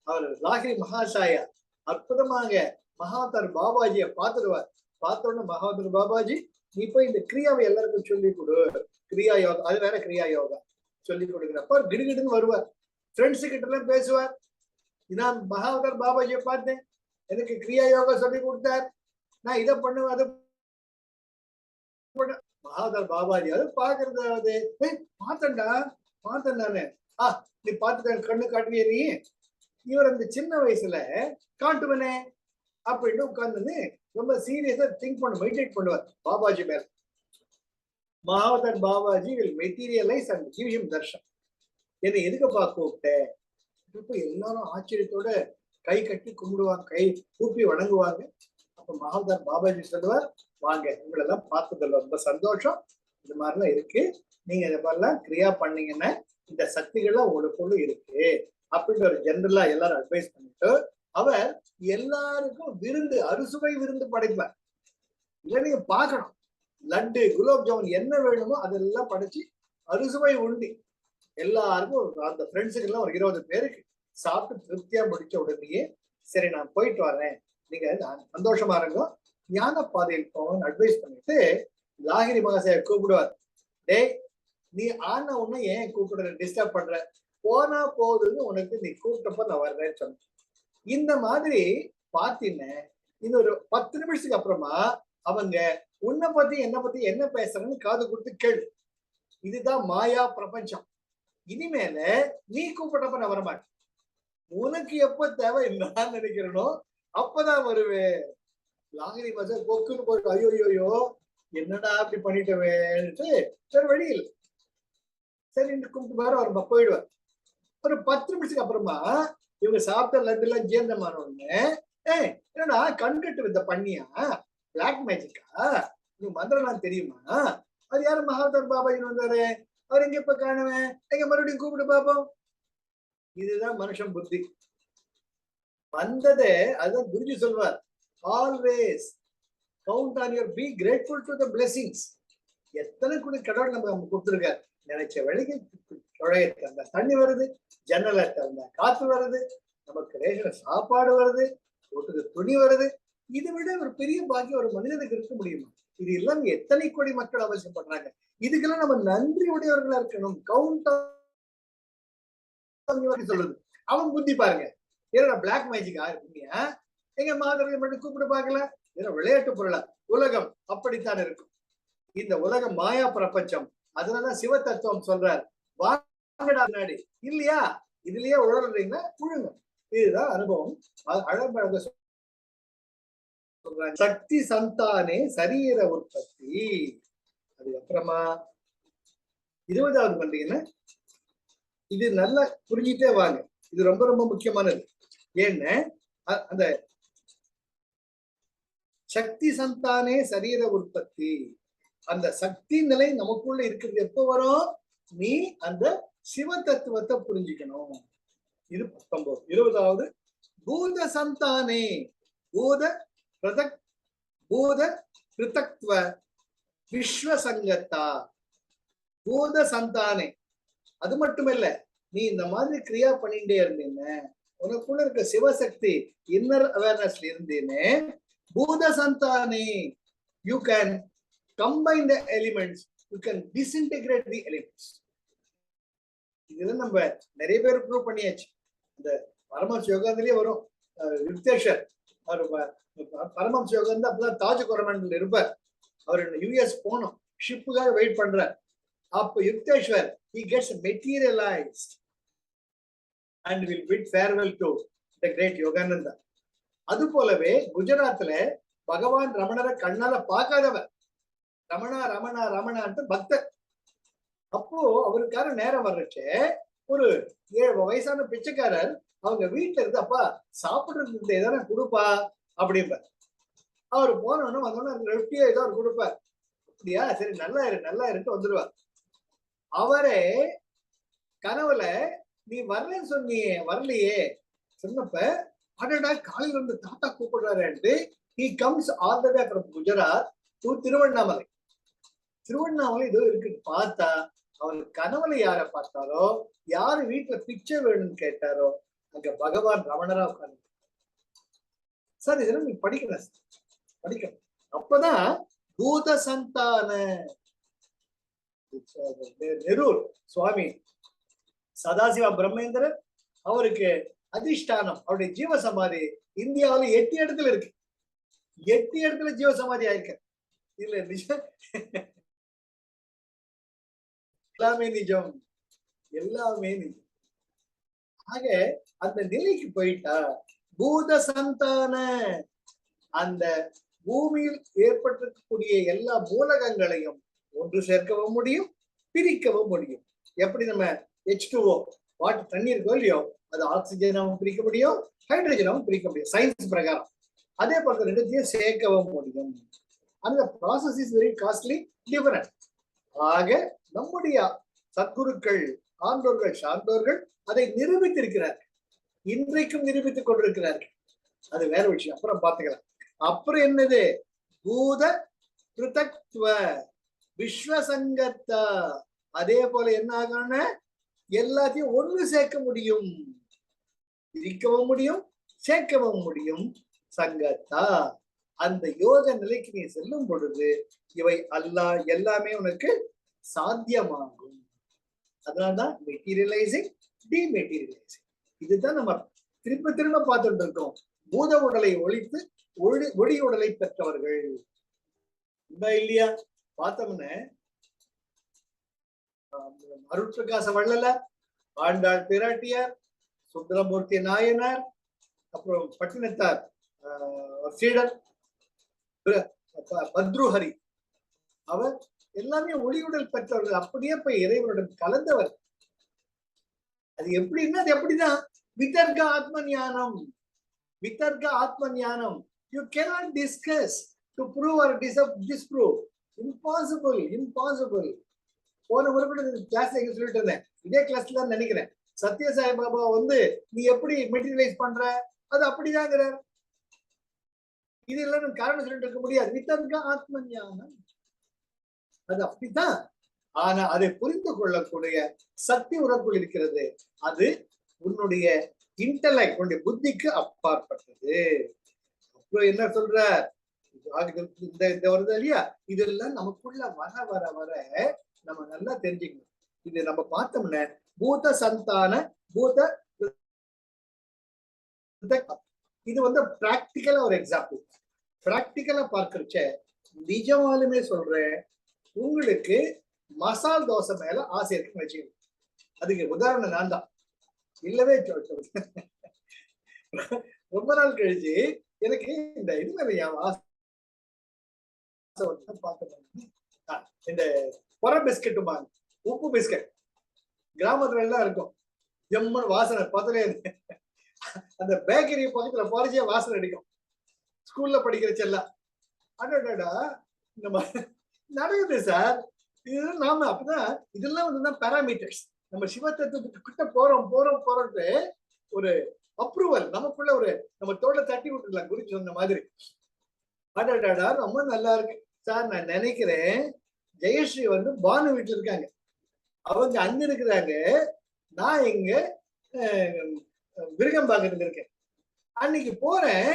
அவர் லாகிரி மகாசாயா அற்புதமாக மகாதர் பாபாஜியை பார்த்துடுவார். பார்த்தோன்னு மகாதர் பாபாஜி, நீ போய் இந்த கிரியாவை எல்லாருக்கும் சொல்லி கொடு, கிரியா யோகா, அது வேற கிரியா யோகா சொல்லி கொடுக்குறப்ப கிடுகிடுன்னு வருவார், ஃப்ரெண்ட்ஸு கிட்ட எல்லாம் பேசுவார். நான் மகாதர் பாபாஜியை பார்த்தேன், எனக்கு கிரியா யோகா சொல்லி கொடுத்தார், நான் இதை பண்ணுவேன் அதை. மகாதர் பாபாஜி அது பாக்குறது, பார்த்தேன்டா பார்த்தேன் நானு. நீ பார்த்துட்ட, கண்ணு காட்டுவிய நீ, இவர் அந்த சின்ன வயசுல காட்டுவனே அப்படின்னு உட்கார்ந்து ரொம்ப சீரியஸா திங்க் பண்ண, மெடிடேட் பண்ணுவார் பாபாஜி மேல. மகாதர் Babaji will materialise and give him darshan. என்னை எதுக்குப்பா கூப்பிட்டேன்? இப்ப எல்லாரும் ஆச்சரியத்தோட கை கட்டி கும்பிடுவாங்க, கை கூப்பி வணங்குவாங்க. அப்ப மகாதர் பாபாஜி சொல்லுவார், வாங்க உங்களெல்லாம் பார்த்ததில்ல ரொம்ப சந்தோஷம், இது மாதிரிலாம் இருக்கு, நீங்க இதை மாதிரிலாம் கிரியா பண்ணீங்கன்னா இந்த சக்திகள்லாம் உங்களுக்குள்ள இருக்கு அப்படின்னு ஒரு ஜெனரலா எல்லாரும் அட்வைஸ் பண்ணிட்டு அவர் எல்லாருக்கும் விருந்து, அறுசுவை விருந்து படைப்பார். இல்ல நீங்க பார்க்கணும், லட்டு, குலோப் ஜாமுன் என்ன வேணுமோ அதெல்லாம் படைச்சு அறுசுவை உண்டி எல்லாருக்கும், அந்த ஃப்ரெண்ட்ஸுக்கு எல்லாம் ஒரு 20 பேருக்கு சாப்பிட்டு திருப்தியா முடிச்ச உடனேயே சரி நான் போயிட்டு வரேன், நீங்க சந்தோஷமா இருங்க, ஞான பாதையில் போகணும்னு அட்வைஸ் பண்ணிட்டு லாகிரி மகாசய கூப்பிடுவார். டேய், நீ ஆனா உன்ன ஏன் கூப்பிடுற, டிஸ்டர்ப் பண்ற, போனா போகுதுன்னு உனக்கு நீ கூப்பிட்டப்ப நான் வர்றேன்னு சொன்னேன். இந்த மாதிரி பாத்தீங்கன்னா இன்னொரு 10 நிமிஷத்துக்கு அப்புறமா அவங்க உன்னை பத்தி என்ன பத்தி என்ன பேசுறன்னு காது கொடுத்து கேளு. இதுதான் மாயா பிரபஞ்சம். இனிமேல நீ கூப்பிட்டப்ப நான் வரமாட்டேன், உனக்கு எப்ப தேவை நான் நினைக்கிறனோ அப்பதான் வருவேன். லாகிரி மசா கொக்குன்னு போயிட்டு ஐயோயோயோ என்னடா அப்படி பண்ணிட்டவேன்ட்டு சரி வழி இல்லை, சரி கும்பிட்டு வேற அவர் போயிடுவார். ஒரு 10 நிமிஷத்துக்கு அப்புறமா இவங்க சாப்பிட்ட லட்டு எல்லாம் ஜீரணமான உடனே என்னடா கண்கட்டு வித்த பண்ணியா, பிளாக் மேஜிக்கா, நீ மந்திரம் தெரியுமா, அது யாரு மகாதர் பாபாஜி வந்தாரு, அவர் எங்க இப்ப காணுவேன், எங்க மறுபடியும் கூப்பிட்டு பார்ப்போம். இதுதான் மனுஷன் புத்தி. வந்ததே அதுதான் குருஜி சொல்வார், always count on your, be grateful to the blessings. எத்தனை கூட கடவுள் நம்ம கொடுத்துருக்காரு. நினைச்ச வழிக்கு நுழைய தந்த தண்ணி வருது, ஜன்னலை தந்த காத்து வருது, நமக்கு ரேஷன சாப்பாடு வருது, ஒட்டுக்கு துணி வருது. இதை விட ஒரு பெரிய பாக்கியம் ஒரு மனிதனுக்கு இருக்க முடியுமா? இது எல்லாம் எத்தனை கோடி மக்கள் அவசியம் பண்றாங்க. இதுக்கெல்லாம் நம்ம நன்றி உடையவர்களா இருக்கணும். கவுண்ட் சொல்லுது. அவன் புத்தி பாருங்க, ஏன்னா பிளாக் மேஜிக்கா இருக்குங்க, எங்க மாதிரி மட்டும் கூப்பிட்டு பார்க்கல, ஏன்னா விளையாட்டு பொருளா? உலகம் அப்படித்தான் இருக்கும். இந்த உலகம் மாயா பிரபஞ்சம். அதனால சிவ தத்துவம் சொல்றார், வாங்கடா முன்னாடி இல்லையா, இதுலயே உழறீங்கன்னா உழுங்க. இதுதான் அனுபவம். அழகழக சொல்றாங்க. சக்தி சந்தானே சரீர உற்பத்தி. அதுக்கப்புறமா 20வது பண்றீங்கன்னா இது நல்லா புரிஞ்சிட்டே வாங்க. இது ரொம்ப ரொம்ப முக்கியமானது. ஏன்னா அந்த சக்தி சந்தானே சரீர உற்பத்தி, அந்த சக்தி நிலை நமக்குள்ள இருக்கிறது எப்போ வரும்? நீ அந்த சிவ தத்துவத்தை புரிஞ்சுக்கணும். இது 19. 20வது பூத சந்தானே பூத பிரதக் பூத பிருத்தக்த்வ விஸ்வ சங்கத்தா. பூத சந்தானே, அது மட்டுமில்ல, நீ இந்த மாதிரி கிரியா பண்ணிட்டே இருந்தீன்னு உனக்குள்ள இருக்க சிவசக்தி இன்னர் அவேர்னஸ்ல இருந்தீன்னு பூத சந்தானே, you can combine the elements, you can disintegrate the elements. இதெல்லாம் நம்ம நிறைய பேர் ப்ரூவ் பண்ணியாச்சு. இந்த பரமஹம்ச யோகாந்திலேயே வரும். யுக்தேஸ்வர் பரமஹம்ச யோகா அப்பதான் தாஜ் கொரமண்டல் இருப்பார். அவர் யுஎஸ் போனோம், ஷிப்புக்காக வெயிட் பண்றார். அப்ப Yukteswar he gets materialized and will bid farewell to the great Yogananda. அது போலவே குஜராத்ல பகவான் ரமணரை கண்ணால பார்க்காதவர், ரமணா ரமணா ரமணான்ட்டு பக்தர். அப்போ அவருக்கார நேரம் வர்றச்சே ஒரு 7 வயசான பிச்சைக்காரர் அவங்க வீட்டுல இருந்து, அப்பா சாப்பிடுறதுக்கு எதான கொடுப்பா அப்படிம்பார். அவர் போனோன்னு வந்தோன்னா ரொட்டியோ ஏதோ அவர் கொடுப்பார். அப்படியா, சரி நல்லா இருன்ட்டு வந்துடுவார். அவரே கனவுல நீ வர்றேன்னு சொன்னியே, வரலையே சொன்னப்ப, அடடா காலையில் வந்து தாத்தா கூப்பிடுறாரு. he comes all the way from Gujarat to Tiruvannamalai. Tiruvannamalai இதோ இருக்கு. பார்த்தா அவர் கனவுல யார பார்த்தாரோ, யாரு வீட்டுல பிச்சை வேணும்னு கேட்டாரோ, அங்க பகவான் ரமணரா உட்கார்ந்து. சார் இதெல்லாம் நீ படிக்கணும். அப்பதான் பூத சந்தான நெரூர் சுவாமி சதாசிவா பிரம்மேந்திரர், அவருக்கு அதிஷ்டானம், அவருடைய ஜீவ சமாதி இந்தியாவில 8 இடத்துல இருக்கு. 8 இடத்துல ஜீவ சமாதி ஆயிருக்கு. இல்ல நிஜம், எல்லாமே நிஜம். ஆக அந்த நிலைக்கு போயிட்டா பூத சந்தான, அந்த பூமியில் ஏற்பட்டிருக்கக்கூடிய எல்லா மூலகங்களையும் ஒன்று சேர்க்கவும் முடியும், பிரிக்கவும் முடியும். எப்படி நம்ம H2O வாட்டர் தண்ணி இருக்கோ இல்லையோ, அது ஆக்சிஜனாவும் பிரிக்க முடியும், ஹைட்ரஜனாவும் பிரிக்க முடியும் சயின்ஸ் பிரகாரம். அதே போல ரெண்டுத்தையும் சேர்க்கவும் முடியும். அந்த process is very costly, different. ஆக நம்முடைய சத்குருக்கள், ஆண்டோர்கள், சான்றோர்கள் அதை நிரூபித்திருக்கிறார்கள். இன்றைக்கும் நிரூபித்துக் கொண்டிருக்கிறார்கள். அது வேற விஷயம், அப்புறம் பார்த்துக்கலாம். அப்புறம் என்னது? பூத பிருத்தக்த்வ விஸ்வசங்கத்தா. அதே போல என்ன ஆகணும்னா எல்லாத்தையும் ஒன்று சேர்க்க முடியும், பிரிக்கவும் முடியும், சேர்க்கவும் முடியும். சங்கத்தா, அந்த யோக நிலைக்கு நீ செல்லும் பொழுது இவை எல்லாமே உனக்கு சாத்தியமாகும். அதனால்தான் மெட்டீரியலைசிங், டிமெட்டீரியலைசிங். இதுதான் நம்ம திரும்ப பார்த்துட்டு இருக்கோம். பூத உடலை ஒழித்து ஒளி உடலை பெற்றவர்கள் இல்லையா? பார்த்தோம்னா அருட்பிரகாச வள்ளல, ஆண்டாள் பிராட்டியார், சுந்தரமூர்த்தி நாயனார், அப்புறம் பட்டினத்தார் சீடர் பத்ருஹரி, அவர் எல்லாமே ஒளியுடல் பெற்றவர்கள். அப்படியே போய் இறைவனுடன் கலந்தவர். அது எப்படின்னா அது எப்படிதான் Vitarga Atma Jnanam. Vitarga Atma Jnanam. You cannot discuss to prove or disprove. Impossible. Impossible. போன முறை கூட கிளாஸ்ல எங்க சொல்லிட்டு இருந்தேன், இதே கிளாஸ்ல தான் நினைக்கிறேன். சத்ய சாய் பாபா வந்து நீ எப்படி மெட்டீரியலைஸ் பண்ற, அது அப்படிதாங்கிற. இது எல்லாம் காரணம் சொல்லிட்டு இருக்க முடியாது. வித்தர்க ஆத்ம ஞானம் அது அப்படித்தான். ஆனா அதை புரிந்து கொள்ளக்கூடிய சக்தி உனக்குள் இருக்கிறது. அது உன்னுடைய இன்டலெக்ட், உன்னுடைய புத்திக்கு அப்பாற்பட்டது. அப்புறம் என்ன சொல்ற, இந்த வருது இல்லையா, இதெல்லாம் நமக்குள்ள வர வர வர நம்ம நல்லா தெரிஞ்சுக்கணும். இது நம்ம பார்த்தோம்னா பூத சந்தான பூத, இது வந்து பிராக்டிக்கலா ஒரு எக்ஸாம்பிள். பிராக்டிக்கலா பார்க்கறச்ச நிஜமாலுமே சொல்றேன், உங்களுக்கு மசால் தோசை மேல ஆசை இருக்குன்னு வச்சுக்கோங்க. அதுக்கு உதாரணம் நான் தான். இல்லவே ரொம்ப நாள் கழிச்சு எனக்கு இந்த இது மேல ஆசை பார்த்து, இந்த பொற பிஸ்கெட்டுமாங்க, உப்பு பிஸ்கட் கிராமத்துல எல்லாம் இருக்கும். ஜம்மன் வாசனை பத்தலே, அந்த பேக்கரி பக்கத்துல போறச்சே வாசனை அடிக்கும். ஸ்கூல்ல படிக்கிறச்செல்லாம் அடடா இந்த மாதிரி நடக்குது சார். இது நாம அப்பதான் இதெல்லாம் வந்துதான் பேராமீட்டர்ஸ். நம்ம சிவத்தத்துவத்துக்கு கிட்ட போறோம்ட்டு ஒரு அப்ரூவல் நமக்குள்ள, ஒரு நம்ம தோட தட்டி விட்டுலாம். குரு சொன்ன மாதிரி அடடாடா ரொம்ப நல்லா இருக்கு சார். நான் நினைக்கிறேன் ஜெயஸ்ரீ வந்து பானு வீட்டுல இருக்காங்க, அவங்க அங்க இருக்கிறாங்க, நான் இங்க விருகம்பாக்கத்துல இருக்கேன். அன்னைக்கு போறேன்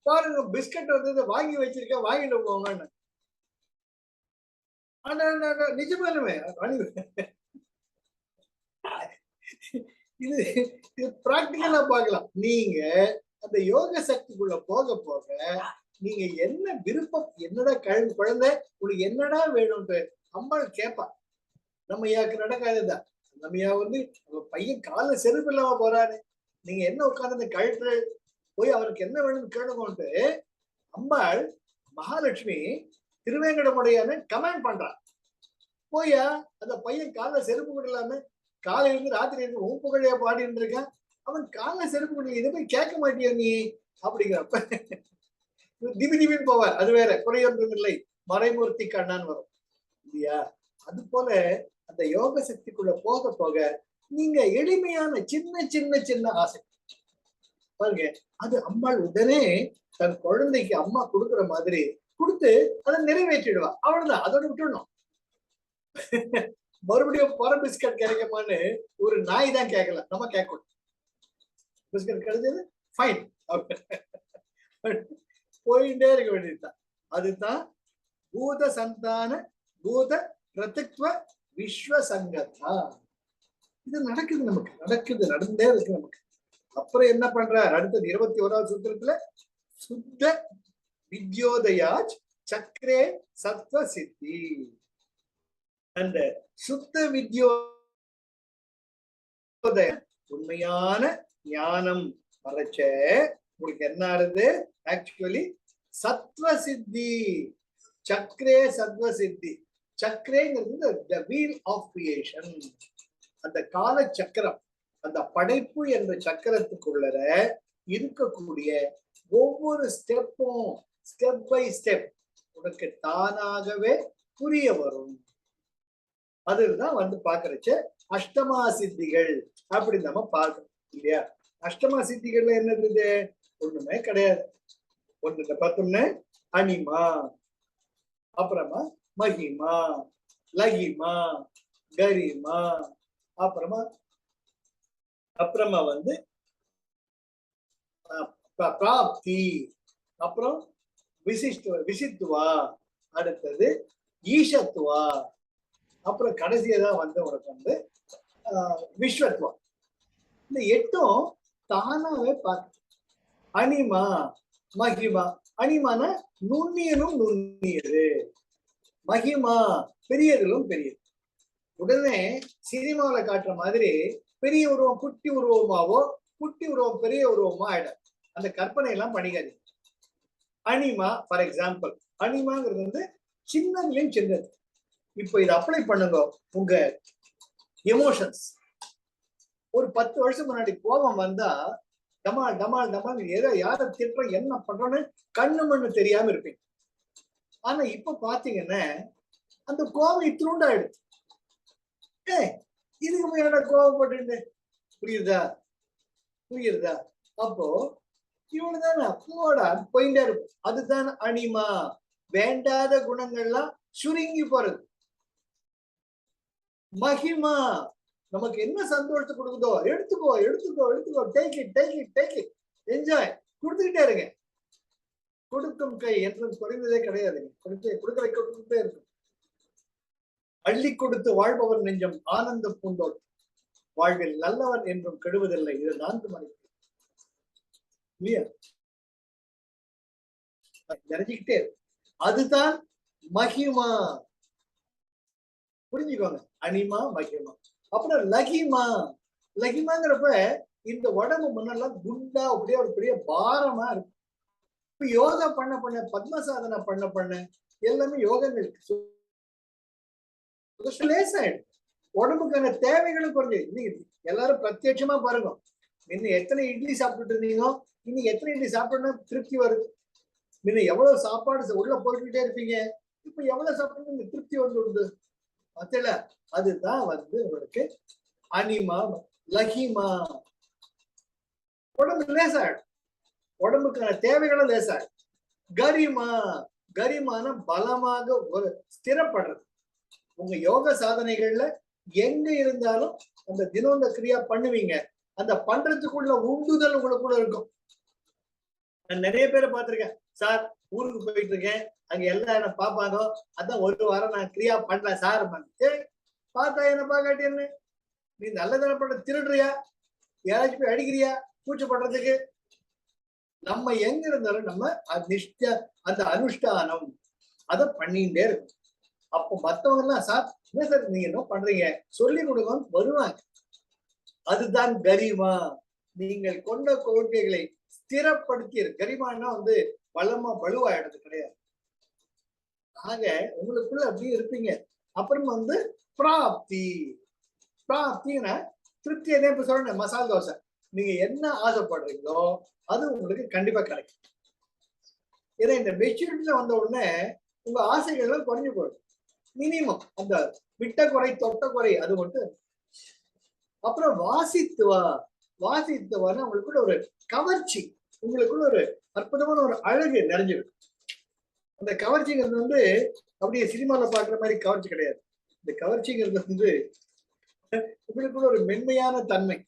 பாருங்க, பிஸ்கட் வந்து வாங்கி வச்சிருக்கேன், வாங்கிட்டு போங்கன்னு. நிஜமாலுமே இது பிராக்டிக்கலா பார்க்கலாம். நீங்க அந்த யோக சக்திக்குள்ள போக போக நீங்க என்ன விருப்பம், என்னடா குழந்தை உனக்கு என்னடா வேணும்ட்டு அம்மாள் கேட்பா. நம்ம யாருக்கு நடக்காதுதான். நம்ம யா வந்து பையன் கால செருப்பு இல்லாம போறாரு, நீங்க என்ன உட்கார்ந்து கழுத்து போய் அவருக்கு என்ன வேணும்னு கேளுங்கன்ட்டு அம்பாள் மகாலட்சுமி திருவேங்கடமுடையான்னு கமெண்ட் பண்றான். போயா அந்த பையன் கால செருப்பு கூட இல்லாம காலையில இருந்து ராத்திரி இருந்து உன் புகழையா பாடிட்டு இருக்கான், அவன் கால செருப்பு கூட இதை போய் கேட்க மாட்டியா நீ அப்படிங்கிறப்ப திபி திபின்னு போவார். அது வேற, குறையொன்றும் இல்லை, மறைமூர்த்தி கண்ணான் வரும் இல்லையா. அது போல அந்த யோக சக்திக்குள்ள போக போக நீங்க எளிமையான சின்ன சின்ன சின்ன ஆசை பாருங்க, அது அம்மாள் உடனே தன் குழந்தைக்கு அம்மா கொடுக்குற மாதிரி கொடுத்து அதை நிறைவேற்றிடுவா. அவ்வளவுதான், அதோட விட்டுடணும். மறுபடியும் பொற பிஸ்கட் கிடைக்குமான்னு ஒரு நாய் தான் கேட்கல, நம்ம கேட்கணும். பிஸ்கட் கிடைச்சது ஃபைன், போயிட்டே இருக்க வேண்டியதுதான். அதுதான் பூத சந்தான பூத பிரதித்வ விஸ்வ சங்கத்தா. இது நடக்குது, நமக்கு நடந்தே இருக்கு நமக்கு. அப்புறம் என்ன பண்றார் அடுத்தது 21வது சூத்திரத்துல, சுத்த வித்யோதயாச் சக்கரே சத்வ சித்தி. அந்த சுத்த வித்யோதய உண்மையான ஞானம் வரைச்ச உங்களுக்கு என்ன ஆறுது, ஆக்சுவலி சத்வ சித்தி. சக்கரே சத்வ சித்தி. சக்கரேங்கிறது the wheel of creation. அந்த கால சக்கரம், அந்த படைப்பு என்ற சக்கரத்துக்குள்ளர இருக்கக்கூடிய ஒவ்வொரு ஸ்டெப்பும் ஸ்டெப் பை ஸ்டெப் உனக்கு தானாகவே புரிய வரும். அதுதான் வந்து பாக்குறச்ச அஷ்டமா சித்திகள் அப்படி நம்ம பார்க்கணும் இல்லையா. அஷ்டமா சித்திகள்ல என்னது, ஒண்ணுமே கிடையாது. ஒண்ணு பார்த்தோம்னா அனிமா, அப்புறமா மகிமா, லகிமா, கரிமா, அப்புறமா வந்து பிராப்தி, அப்புறம் விசித்துவா, அடுத்தது ஈஷத்துவா, அப்புறம் கடைசியதான் வந்து உனக்கு வந்து விஸ்வத்துவா. இந்த 8ம் தானாவே பார்க்க. அனிமா மகிமா, அனிமான நுண்ணியனும் நுண்ணியது, மகிமா பெரியதிலும் பெரியது. உடனே சினிமாவில காட்டுற மாதிரி பெரிய உருவம் குட்டி உருவமாவோ குட்டி உருவம் பெரிய உருவமா ஆயிடும். அந்த கற்பனை எல்லாம் பண்ணிக்காது. அனிமா ஃபார் எக்ஸாம்பிள், அனிமாங்கிறது வந்து சின்னதுலயும் சின்னது. இப்போ இதை அப்ளை பண்ணுங்க உங்க எமோஷன்ஸ். ஒரு 10 வருஷம் முன்னாடி கோபம் வந்தா டமால் டமால் டமால் ஏதோ யாரை திட்டுறோம் என்ன பண்றோன்னு கண்ணு மண்ணு தெரியாம இருப்பீங்க. ஆனா இப்ப பாத்தீங்கன்னா அந்த கோபம் இத்திருண்டாயிடுச்சு. இதுக்கு போய் என்ன கோபப்பட்டு புரியுதா புரியுதா? அப்போ இவனுதானே போடா போயிட்டே இருக்கும். அதுதான் அனிமா. வேண்டாத குணங்கள்லாம் சுருங்கி போறது. மகிமா நமக்கு என்ன சந்தோஷத்தை கொடுக்குதோ எடுத்துக்கோ எடுத்துக்கோ எடுத்துக்கோ, take it take it take it, enjoy, கொடுத்துக்கிட்டே இருங்க. கொடுக்கும் கை என்றும் குறைந்ததே கிடையாதுங்க. கொடுக்கிற கொடுத்துட்டே இருக்கும். அள்ளி கொடுத்து வாழ்பவர் நெஞ்சம் ஆனந்த பூந்தோட்டம், வாழ்வில் நல்லவன் என்றும் கெடுவதில்லை. இது 4 மணி நிறைஞ்சுக்கிட்டே இருக்கு. அதுதான் மகிமா. புரிஞ்சுக்கோங்க. அனிமா மகிமா. அப்புறம் லகிமா. லகிமாங்கிறப்ப இந்த உடம்பு முன்னெல்லாம் குண்டா அப்படியே ஒரு பெரிய பாரமா இருக்கு. இப்ப யோகா பண்ண பண்ண பத்மசாதனை பண்ண பண்ண எல்லாமே யோகங்கள் லேசாயிடும். உடம்புக்கான தேவைகளும் குறைஞ்சு. இன்னைக்கு எல்லாரும் பிரத்யட்சமா பாருங்க. முன்ன எத்தனை இட்லி சாப்பிட்டுட்டு இருந்தீங்க, இன்னைக்கு எத்தனை இட்லி சாப்பிடணும் திருப்தி வருது. முன்ன எவ்வளவு சாப்பாடு உள்ள போட்டுக்கிட்டே இருப்பீங்க, இப்ப எவ்வளவு சாப்பிடணும் திருப்தி வந்து மத்தல. அதுதான் வந்து உங்களுக்கு அனிமா லகிமா. உடம்பு லேசாயிடும், உடம்புக்கான தேவைகளும் லேசாயிடும். கரிமா. கரிமான பலமாக ஒரு ஸ்திரப்படுறது. உங்க யோக சாதனைகள்ல எங்க இருந்தாலும் அந்த தினம் இந்த கிரியா பண்ணுவீங்க, அந்த பண்றதுக்குள்ள உந்துதல் உங்களுக்குள்ள இருக்கும். நான் நிறைய பேரை பார்த்திருக்கேன். சார் ஊருக்கு போயிட்டு இருக்கேன், அங்க எல்லாம் என்ன பாப்பாங்க, அதான் 1 வாரம் நான் கிரியா பண்ணல சார். பார்த்தா என்ன பாக்காட்டி என்ன, நீ நல்லதான பண்ண திருடுறியா, யாராச்சும் போய் அடிக்கிறியா கூச்சப்படுறதுக்கு? நம்ம எங்க இருந்தாலும் நம்ம அந்த அனுஷ்டானம் அதை பண்ணிட்டே இருக்கும். அப்போ மத்தவங்க எல்லாம் சார் என்ன சார் நீங்க என்ன பண்றீங்க சொல்லி கொடுங்க வருவாங்க. அதுதான் கரிமா. நீங்கள் கொண்ட கொள்கைகளை ஸ்திரப்படுத்தி. கரிமான்னா வந்து பலமா வலுவாயிடுறது கிடையாது. ஆக உங்களுக்குள்ள அப்படியே இருப்பீங்க. அப்புறம் வந்து பிராப்தி. பிராப்தினா திருப்தி. என்ன இப்ப சொல்றேன், மசாலா தோசை நீங்க என்ன ஆசைப்படுறீங்களோ அது உங்களுக்கு கண்டிப்பா கிடைக்கும். ஏன்னா இந்த மெச்சூரிட்டில வந்த உடனே உங்க ஆசைகள்லாம் குறைஞ்சு போயிடும். மினிமம் அந்த விட்ட குறை தொட்ட குறை அது மட்டும். அப்புறம் வாசித்துவா. வாசித்துவான்னு உங்களுக்குள்ள ஒரு கவர்ச்சி, உங்களுக்குள்ள ஒரு அற்புதமான ஒரு அழகு நிறைஞ்சிருக்கு. அந்த கவர்ச்சிங்கிறது வந்து அப்படியே சினிமால பாக்குற மாதிரி கவர்ச்சி கிடையாது. இந்த கவர்ச்சிங்கிறது வந்து உங்களுக்குள்ள ஒரு மென்மையான தன்மை.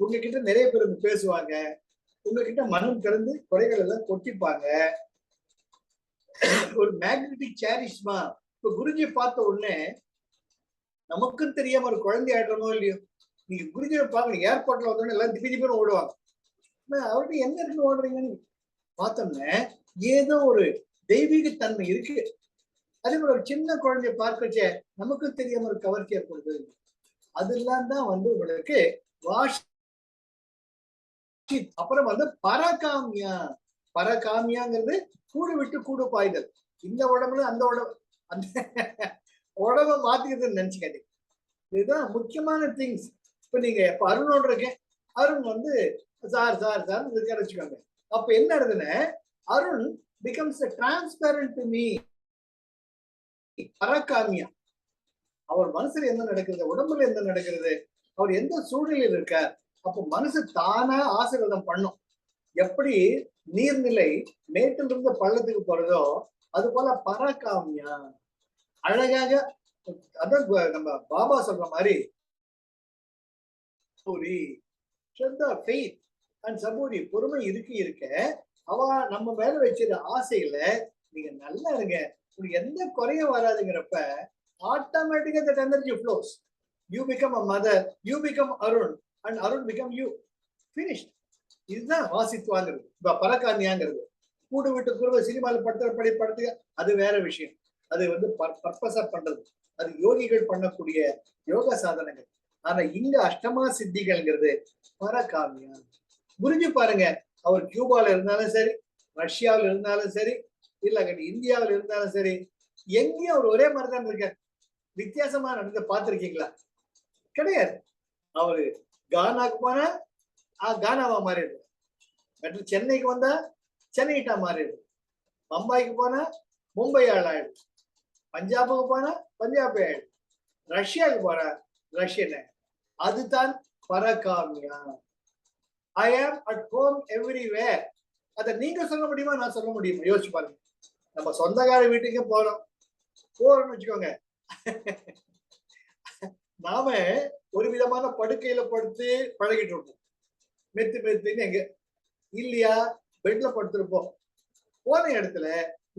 உங்ககிட்ட நிறைய பேர் வந்து பேசுவாங்க, உங்ககிட்ட மனம் திறந்து குறைகள் எல்லாம் கொட்டிப்பாங்க. ஒரு மேக்னெட்டிக் சேரிஸ்மா. இப்ப குருஜியை பார்த்த உடனே நமக்கும் தெரியாம ஒரு குழந்தை ஆயிடுறோமோ இல்லையோ, நீங்க குருஜியை பார்க்கணும். ஏர்போர்ட்ல வந்தோடனே எல்லாம் திப்பி திப்பி ஓடுவாங்க. அவர்கிட்ட என்ன இருக்குன்னு ஓடுறீங்கன்னு பார்த்தோம்னா ஏதோ ஒரு தெய்வீக தன்மை இருக்கு. அதே மாதிரி ஒரு சின்ன குழந்தைய பார்க்கச்சே நமக்கும் தெரியாம ஒரு கவர்ச்சி ஏற்படுது. அதெல்லாம் தான் வந்து உங்களுக்கு வாஷி. அப்புறம் வந்து பரகாமியா. பரகாமியாங்கிறது கூடு விட்டு கூடு பாய்தல். இந்த உடம்புல அந்த உடம்பு அந்த உடம்ப மாத்திக்கிறதுன்னு நினைச்சுக்காதீங்க. இதுதான் முக்கியமான திங்ஸ். இப்ப நீங்க இப்ப அருணோட இருக்கேன், அருண் வந்து சார் சார் சார் இருக்க வச்சுக்கோங்க. அப்ப என்ன ஆகுதுன்னா Arun becomes transparent to me. பரகாமியா. அவர் மனசுல என்ன நடக்கிறது, உடம்புல என்ன நடக்கிறது, அவர் எந்த சூழ்நிலையில் இருக்கார். அப்போ மனசு தானா ஆசீர்வாதம் பண்ணும். எப்படி நீர்நிலை மேட்டிலிருந்து பள்ளத்துக்கு போறதோ அது போல பரகாமியா அழகாக. அதான் நம்ம பாபா சொல்ற மாதிரி பொறுமை இருக்க அவ நம்ம மேல வச்சிருக்க ஆசையில நீங்க நல்லா இருங்க, உங்களுக்கு எந்த குறையும் வராதுங்கிறப்ப ஆட்டோமேட்டிக்கா that energy flows. You become a mother, you become Arun and Arun become you. Finished. இதுதான் வாசித்துவாங்கிறது. இப்ப பரகாமியாங்கிறது கூடு விட்டு குருவ சினிமால படத்துக்கு அது வேற விஷயம். அது வந்து பர்பஸா பண்றது, அது யோகிகள் பண்ணக்கூடிய யோக சாதனைகள். ஆனா இங்க அஷ்டமா சித்திகள்ங்கிறது பரகாமியா. புரிஞ்சு பாருங்க. அவர் கியூபால இருந்தாலும் சரி, ரஷ்யாவில் இருந்தாலும் சரி, இல்ல இந்தியாவில் இருந்தாலும் சரி, எங்கேயும் அவர் ஒரே மாதிரிதான் இருக்க. வித்தியாசமா நடந்து பார்த்திருக்கீங்களா? கிடையாது. அவரு கானாக்கு போனா கானாவா மாறிடுது. சென்னைக்கு வந்தா சென்னைட்டா மாறிடுது. பம்பாய்க்கு போனா மும்பை ஆள் ஆயிடுது. பஞ்சாபுக்கு போனா பஞ்சாபி ஆயிடுது. ரஷ்யாவுக்கு போனா ரஷ்யன். அதுதான் பரகாமியா. ஐ ஆம் அட் ஹோம் எவ்ரிவேர். அதை நீங்க சொல்ல முடியுமா, நான் சொல்ல முடியுமா? யோசிச்சு பாருங்க. நம்ம சொந்தக்கார வீட்டுக்கு போறோம்னு வச்சுக்கோங்க. நாம ஒரு விதமான படுக்கையில படுத்து பழகிட்டு இருப்போம். மெத்து மெத்துன்னு எங்க இல்லையா, பெட்ல படுத்திருப்போம். போன இடத்துல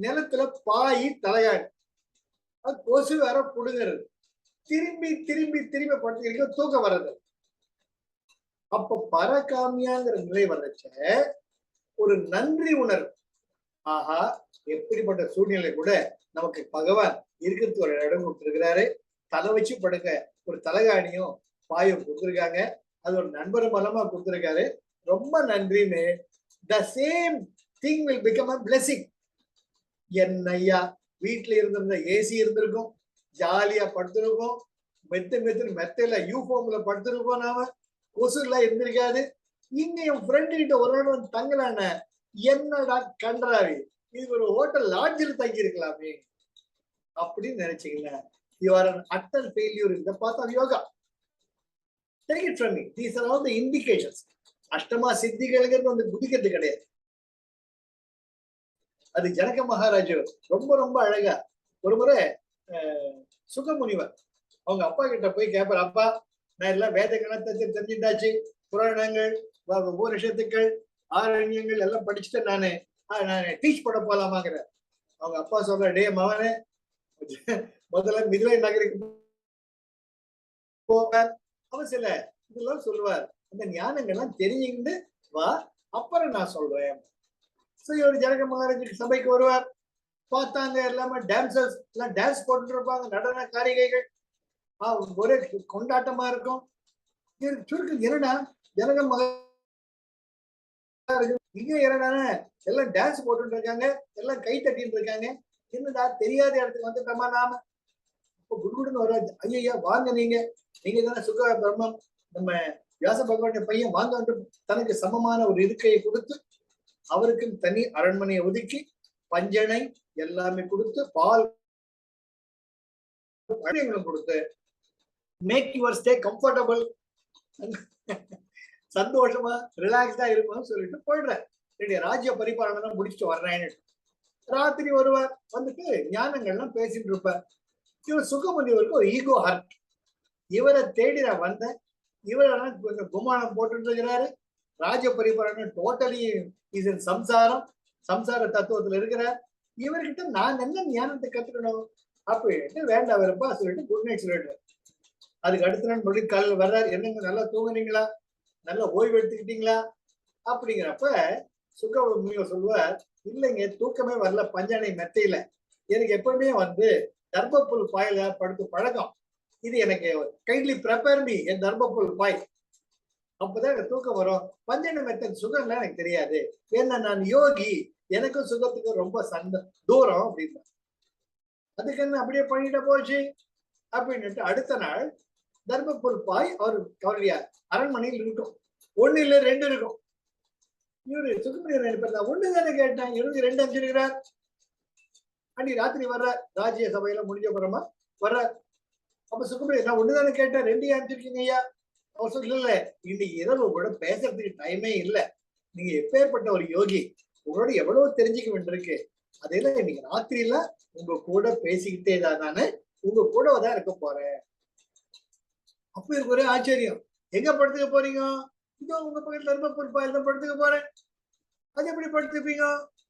நிலத்துல பாய் தலையாடு, அது கொசு வேற புடுங்கிறது. திரும்பி திரும்பி திரும்பி படுத்துக்கிறீங்க, தூக்கம் வர்றது. அப்ப பரகாமியாங்கிற நிலை வர்றச்ச ஒரு நன்றி உணர்வு. ஆஹா, எப்படிப்பட்ட சூழ்நிலை கூட நமக்கு பகவான் இருக்கிறதுக்கு ஒரு இடம் கொடுத்திருக்கிறாரு. தலை வச்சு படுக்க ஒரு தலைகாணியும் பாயும் கொடுத்துருக்காங்க. அது ஒரு நண்பர் மூலமா கொடுத்துருக்காரு. ரொம்ப நன்றின்னு. The same thing will become a blessing. என்னையா வீட்டுல இருந்திருந்த ஏசி இருந்திருக்கும், ஜாலியா படுத்திருக்கோம், மெத்தையில யூஃபார்ம்ல படுத்திருக்கோம், நாம கொசுல இருந்திருக்காது. இங்க என் ஃப்ரெண்டு கிட்ட ஒரு நாள் வந்து தங்கலான, என்னடா கன்றாவி, இது ஒரு ஹோட்டல் லாட்ஜில் தங்கி இருக்கலாமே அப்படின்னு நினைச்சீங்களா? You are an utter failure in the path of yoga. Take it from me. These are all the indications. அஷ்டமா சித்திகளுங்கிறது வந்து குதிக்கிறது கிடையாது. அது ஜனக மகாராஜ் ரொம்ப ரொம்ப அழகா ஒரு முறை சுகமுனிவர் அவங்க அப்பா கிட்ட போய் கேட்பார், அப்பா நான் எல்லாம் வேதங்களை தெரிஞ்சுட்டாச்சு, புராணங்கள், உபனிஷத்துக்கள், ஆரண்யங்கள் எல்லாம் படிச்சுட்டு நான் டீச் பண்ண போலாமாங்கிற. அவங்க அப்பா சொல்ற, டே மகனே, முதல்ல மிதிலை நகருக்கு போவார். அவர் சில இதெல்லாம் சொல்லுவார், அந்த ஞானங்கள்லாம் தெரிஞ்சுக்கிட்டு வா, அப்புறம் நான் சொல்றேன். ஒரு ஜனக மகாராஜுக்கு சபைக்கு வருவார். பார்த்தாங்க எல்லாமே டான்சர்ஸ் எல்லாம் டான்ஸ் போட்டு இருப்பாங்க, நடன காரிகைகள், ஒரே கொண்டாட்டமா இருக்கும். சுருக்கு என்னடா ஜனக மகாராஜ் இங்க என்னடானே எல்லாம் டான்ஸ் போட்டு இருக்காங்க, எல்லாம் கை தட்டிட்டு இருக்காங்க, என்னடா தெரியாத இடத்துக்கு வந்துட்டோமா நாம? இப்போ குடுகுடுன்னு வராது. ஐயா வாங்க, நீங்க தானே சுக பிரம்மம், நம்ம வியாச பகவானுடைய பையன், வாங்க. தனக்கு சமமான ஒரு இருக்கையை கொடுத்து, அவருக்கு தனி அரண்மனையை ஒதுக்கி, பஞ்சனை எல்லாமே கொடுத்து, பால் கொடுத்து, மேக் யுவர் ஸ்டே கம்ஃபர்டபுள், சந்தோஷமா ரிலாக்ஸ்டா இருக்கும்னு சொல்லிட்டு போயிடுறேன். ராஜ்ய பரிபாலனை முடிச்சுட்டு வர்றேன்னு. ராத்திரி வருவார், வந்துட்டு ஞானங்கள்லாம் பேசிட்டு இருப்பார். இவர் சுகமுனிவருக்கு ஒரு ஈகோ ஹர்ட். இவரை தேடி நான் வந்தேன், இவரெல்லாம் கொஞ்சம் குமானம் போட்டு இருக்கிறாரு, ராஜ பரிபாலனை டோட்டலி சம்சார தத்துவத்துல இருக்கிறார். இவர்கிட்ட நான் என்ன ஞானத்தை கத்துக்கணும் அப்படின்ட்டு வேண்டாம் வரப்பா சொல்லிட்டு குட் நைட் சொல்லிட்டு, அதுக்கு அடுத்த நாள் மறுபடியும் காலையில் வர்றாரு. என்னங்க நல்லா தூங்குனீங்களா, நல்லா ஓய்வு எடுத்துக்கிட்டீங்களா அப்படிங்கிறப்ப சுகமுனிவர் சொல்லுவார், இல்லைங்க தூக்கமே வரல, பஞ்சானை மெத்தையில எனக்கு எப்பவுமே வந்து தர்மப்புல் பாயில படுத்து பழக்கம், இது எனக்கு கைண்ட்லி ப்ரிப்பேர் மீ என் தர்மப்புல் பாய், அப்பதான் எனக்கு தூக்கம் வரும். பஞ்சனை மெத்தன் சுகம்லாம் எனக்கு தெரியாது, ஏன்னா நான் யோகி, எனக்கும் சுகத்துக்கும் ரொம்ப தூரம் அப்படின்னா. அதுக்கு என்ன அப்படியே பண்ணிட்ட போச்சு அப்படின்னுட்டு அடுத்த நாள் தர்மப்புல் பாய் அவருடைய அரண்மனையில் இருக்கும். ஒண்ணு இல்ல ரெண்டு இருக்கும். இவரு சுகமுனிவர் நினைப்பார், ஒண்ணு தானே கேட்டேன், இவருக்கு ரெண்டு அஞ்சிருக்கிறார். அன்னைக்கு ராத்திரி வர்ற ராஜ்ய சபையில முடிஞ்ச அப்புறமா வர்ற. அப்ப சுகமுனிவர், நான் ஒண்ணுதானே கேட்டேன், ரெண்டு அனுப்பிச்சிருக்கீங்க ஐயா. அவர் சொல்ல, இல்ல இன்னைக்கு இரவு கூட பேசுறதுக்கு டைமே இல்லை, நீங்க எப்பேற்பட்ட ஒரு யோகி, உங்களோட எவ்வளவு தெரிஞ்சுக்க வேண்டியிருக்கு, அதெல்லாம் இன்னைக்கு ராத்திரியில உங்க கூட பேசிக்கிட்டே தான் நானு உங்க கூட தான் இருக்க போறேன். அப்ப எனக்கு ஒரே ஆச்சரியம், எங்க படுத்துக்க போறீங்க? இதோ உங்க பக்கத்துல தர்மபுரி பாயில் தான் படுத்துக்க போறேன். அது எப்படி படுத்துப்பீங்க?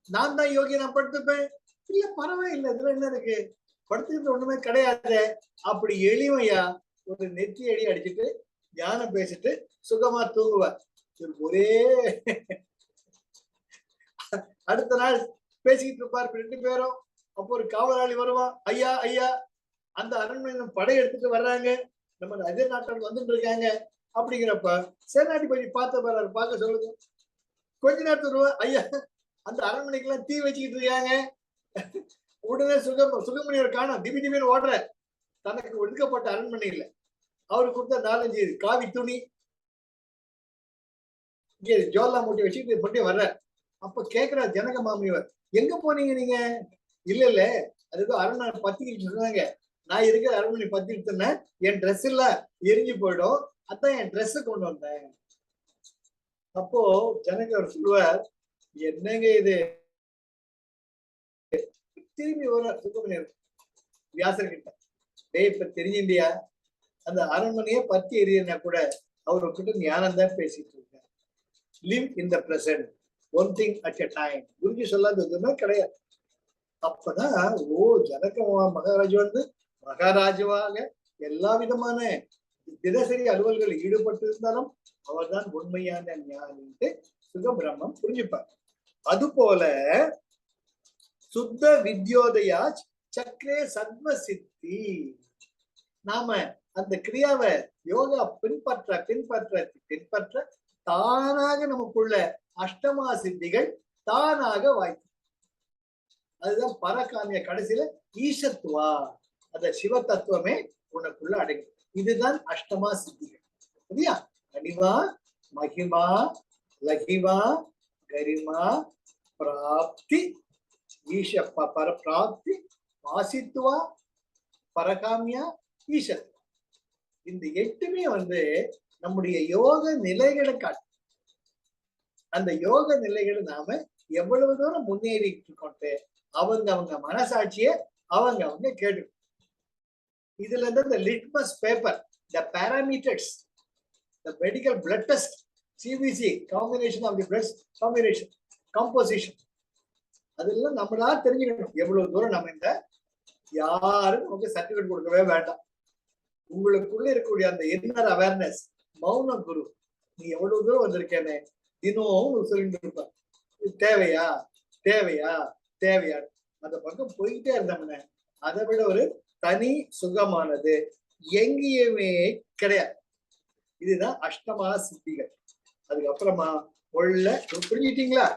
நான் தான் யோகி, நான் படுத்துப்பேன். இல்ல பரவாயில்ல, இதுல என்ன இருக்கு, படுத்துக்கிறது ஒண்ணுமே கிடையாது. அப்படி எளிமையா ஒரு நெற்றி அடி அடிச்சுட்டு ஞானம் பேசிட்டு சுகமா தூங்குவார். ஒரே அடுத்த நாள் பேசிக்கிட்டு இருப்பார் ரெண்டு பேரும். அப்போ ஒரு காவலாளி வருவான், ஐயா ஐயா அந்த அரண்மனை படை எடுத்துட்டு வர்றாங்க, நம்ம எதிர் நாட்டால் வந்துட்டு இருக்காங்க அப்படிங்கிறப்ப சேனாதிபதி பார்க்க சொல்லுங்க. கொஞ்ச நேரத்துக்கு வருவா, ஐயா அந்த அரண்மனைக்கு எல்லாம் தீ வச்சுக்கிட்டு இருக்காங்க. உடனே சுகமுனிவர் காணும், திடீர்னு ஓடுற, தனக்கு ஒதுக்கப்பட்ட அரண்மனை இல்லை, அவருக்கு கொடுத்த 4-5 காவி துணி, இங்க ஜோல்லா மூட்டி வச்சுட்டு மட்டும் வர்ற. அப்ப கேக்குற ஜனக மாமியவர், எங்க போனீங்க நீங்க? இல்ல இல்ல, அதுக்கு அரண்மனை பத்திக்கிட்டு சொன்னாங்க. நான் இருக்கிற அரண்மனை பத்திக்கிட்டு என் ட்ரெஸ் எல்லாம் எரிஞ்சு போயிடும், அதான் என் ட்ரெஸ் கொண்டு வந்தேன். அப்போ ஜனகர் சொல்லுவார், என்னங்க இது? திரும்பி வர சுப்பிரமணியர் வியாசர்கிட்ட, டேய் இப்ப தெரிஞ்சிண்டியா, அந்த அரண்மனையே பத்தி எரியனா கூட அவர்கிட்ட ஞானம் தான் பேசிட்டு இருக்காரு. Live in the present, one thing at a time. Guruji சொல்லாத எதுவுமே கிடையாது. அப்பதான் ஜனக மகாராஜா வந்து மகாராஜாவாக எல்லா விதமான தினசரி அலுவல்களில் ஈடுபட்டு இருந்தாலும் அவர்தான் உண்மையான ஞானின்ட்டு சுகபிரம்மம் புரிஞ்சுப்பார். அது போல சுத்த வித்யோதயா சக்கரே சத்ம சித்தி. நாம அந்த கிரியாவை யோகா பின்பற்ற பின்பற்ற பின்பற்ற தானாக நமக்குள்ள அஷ்டமா சித்திகள் தானாக வாய்க்கும். அதுதான் பரகாமிய கடைசியில ஈசத்துவா, அந்த சிவ தத்துவமே உனக்குள்ள அடங்கும். இதுதான் அஷ்டமா சித்திகள். சரியா? அனிமா, மகிமா, லகிமா, கரிமா, பிராப்தி, ஈஷ பிராப்தி, ஆசித்துவா, பரகாமியா, ஈசத்துவா. இந்த 8மே வந்து நம்முடைய யோக நிலைகளை காட்டும். அந்த யோக நிலைகளை நாம எவ்வளவு தூரம் முன்னேறிட்டு இருக்கோம் அவங்க மனசாட்சிய அவங்க கேட்டு. இதுல இருந்து இந்த litmus paper, the parameters, the medical blood test, CBC, combination of the blood combination, composition, அதெல்லாம் நம்மளா தெரிஞ்சுக்கணும். எவ்வளவு தூரம் நம்ம இந்த யாரும் நமக்கு சர்டிபிகேட் கொடுக்கவே வேண்டாம். உங்களுக்குள்ள இருக்கக்கூடிய அந்த இன்னர் அவேர்னஸ், மௌன குரு, நீ எவ்வளவு தூரம் வந்திருக்கேன்னு தினம் சொல்லிட்டு இருப்பேன். தேவையா தேவையா தேவையா, அந்த பக்கம் போயிட்டே இருந்தோம்னா அதை விட ஒரு தனி சுகமானது எங்கேயுமே கிடையாது. இதுதான் அஷ்டமா சித்திகள். அதுக்கப்புறமா உள்ள புரிஞ்சிட்டீங்களா?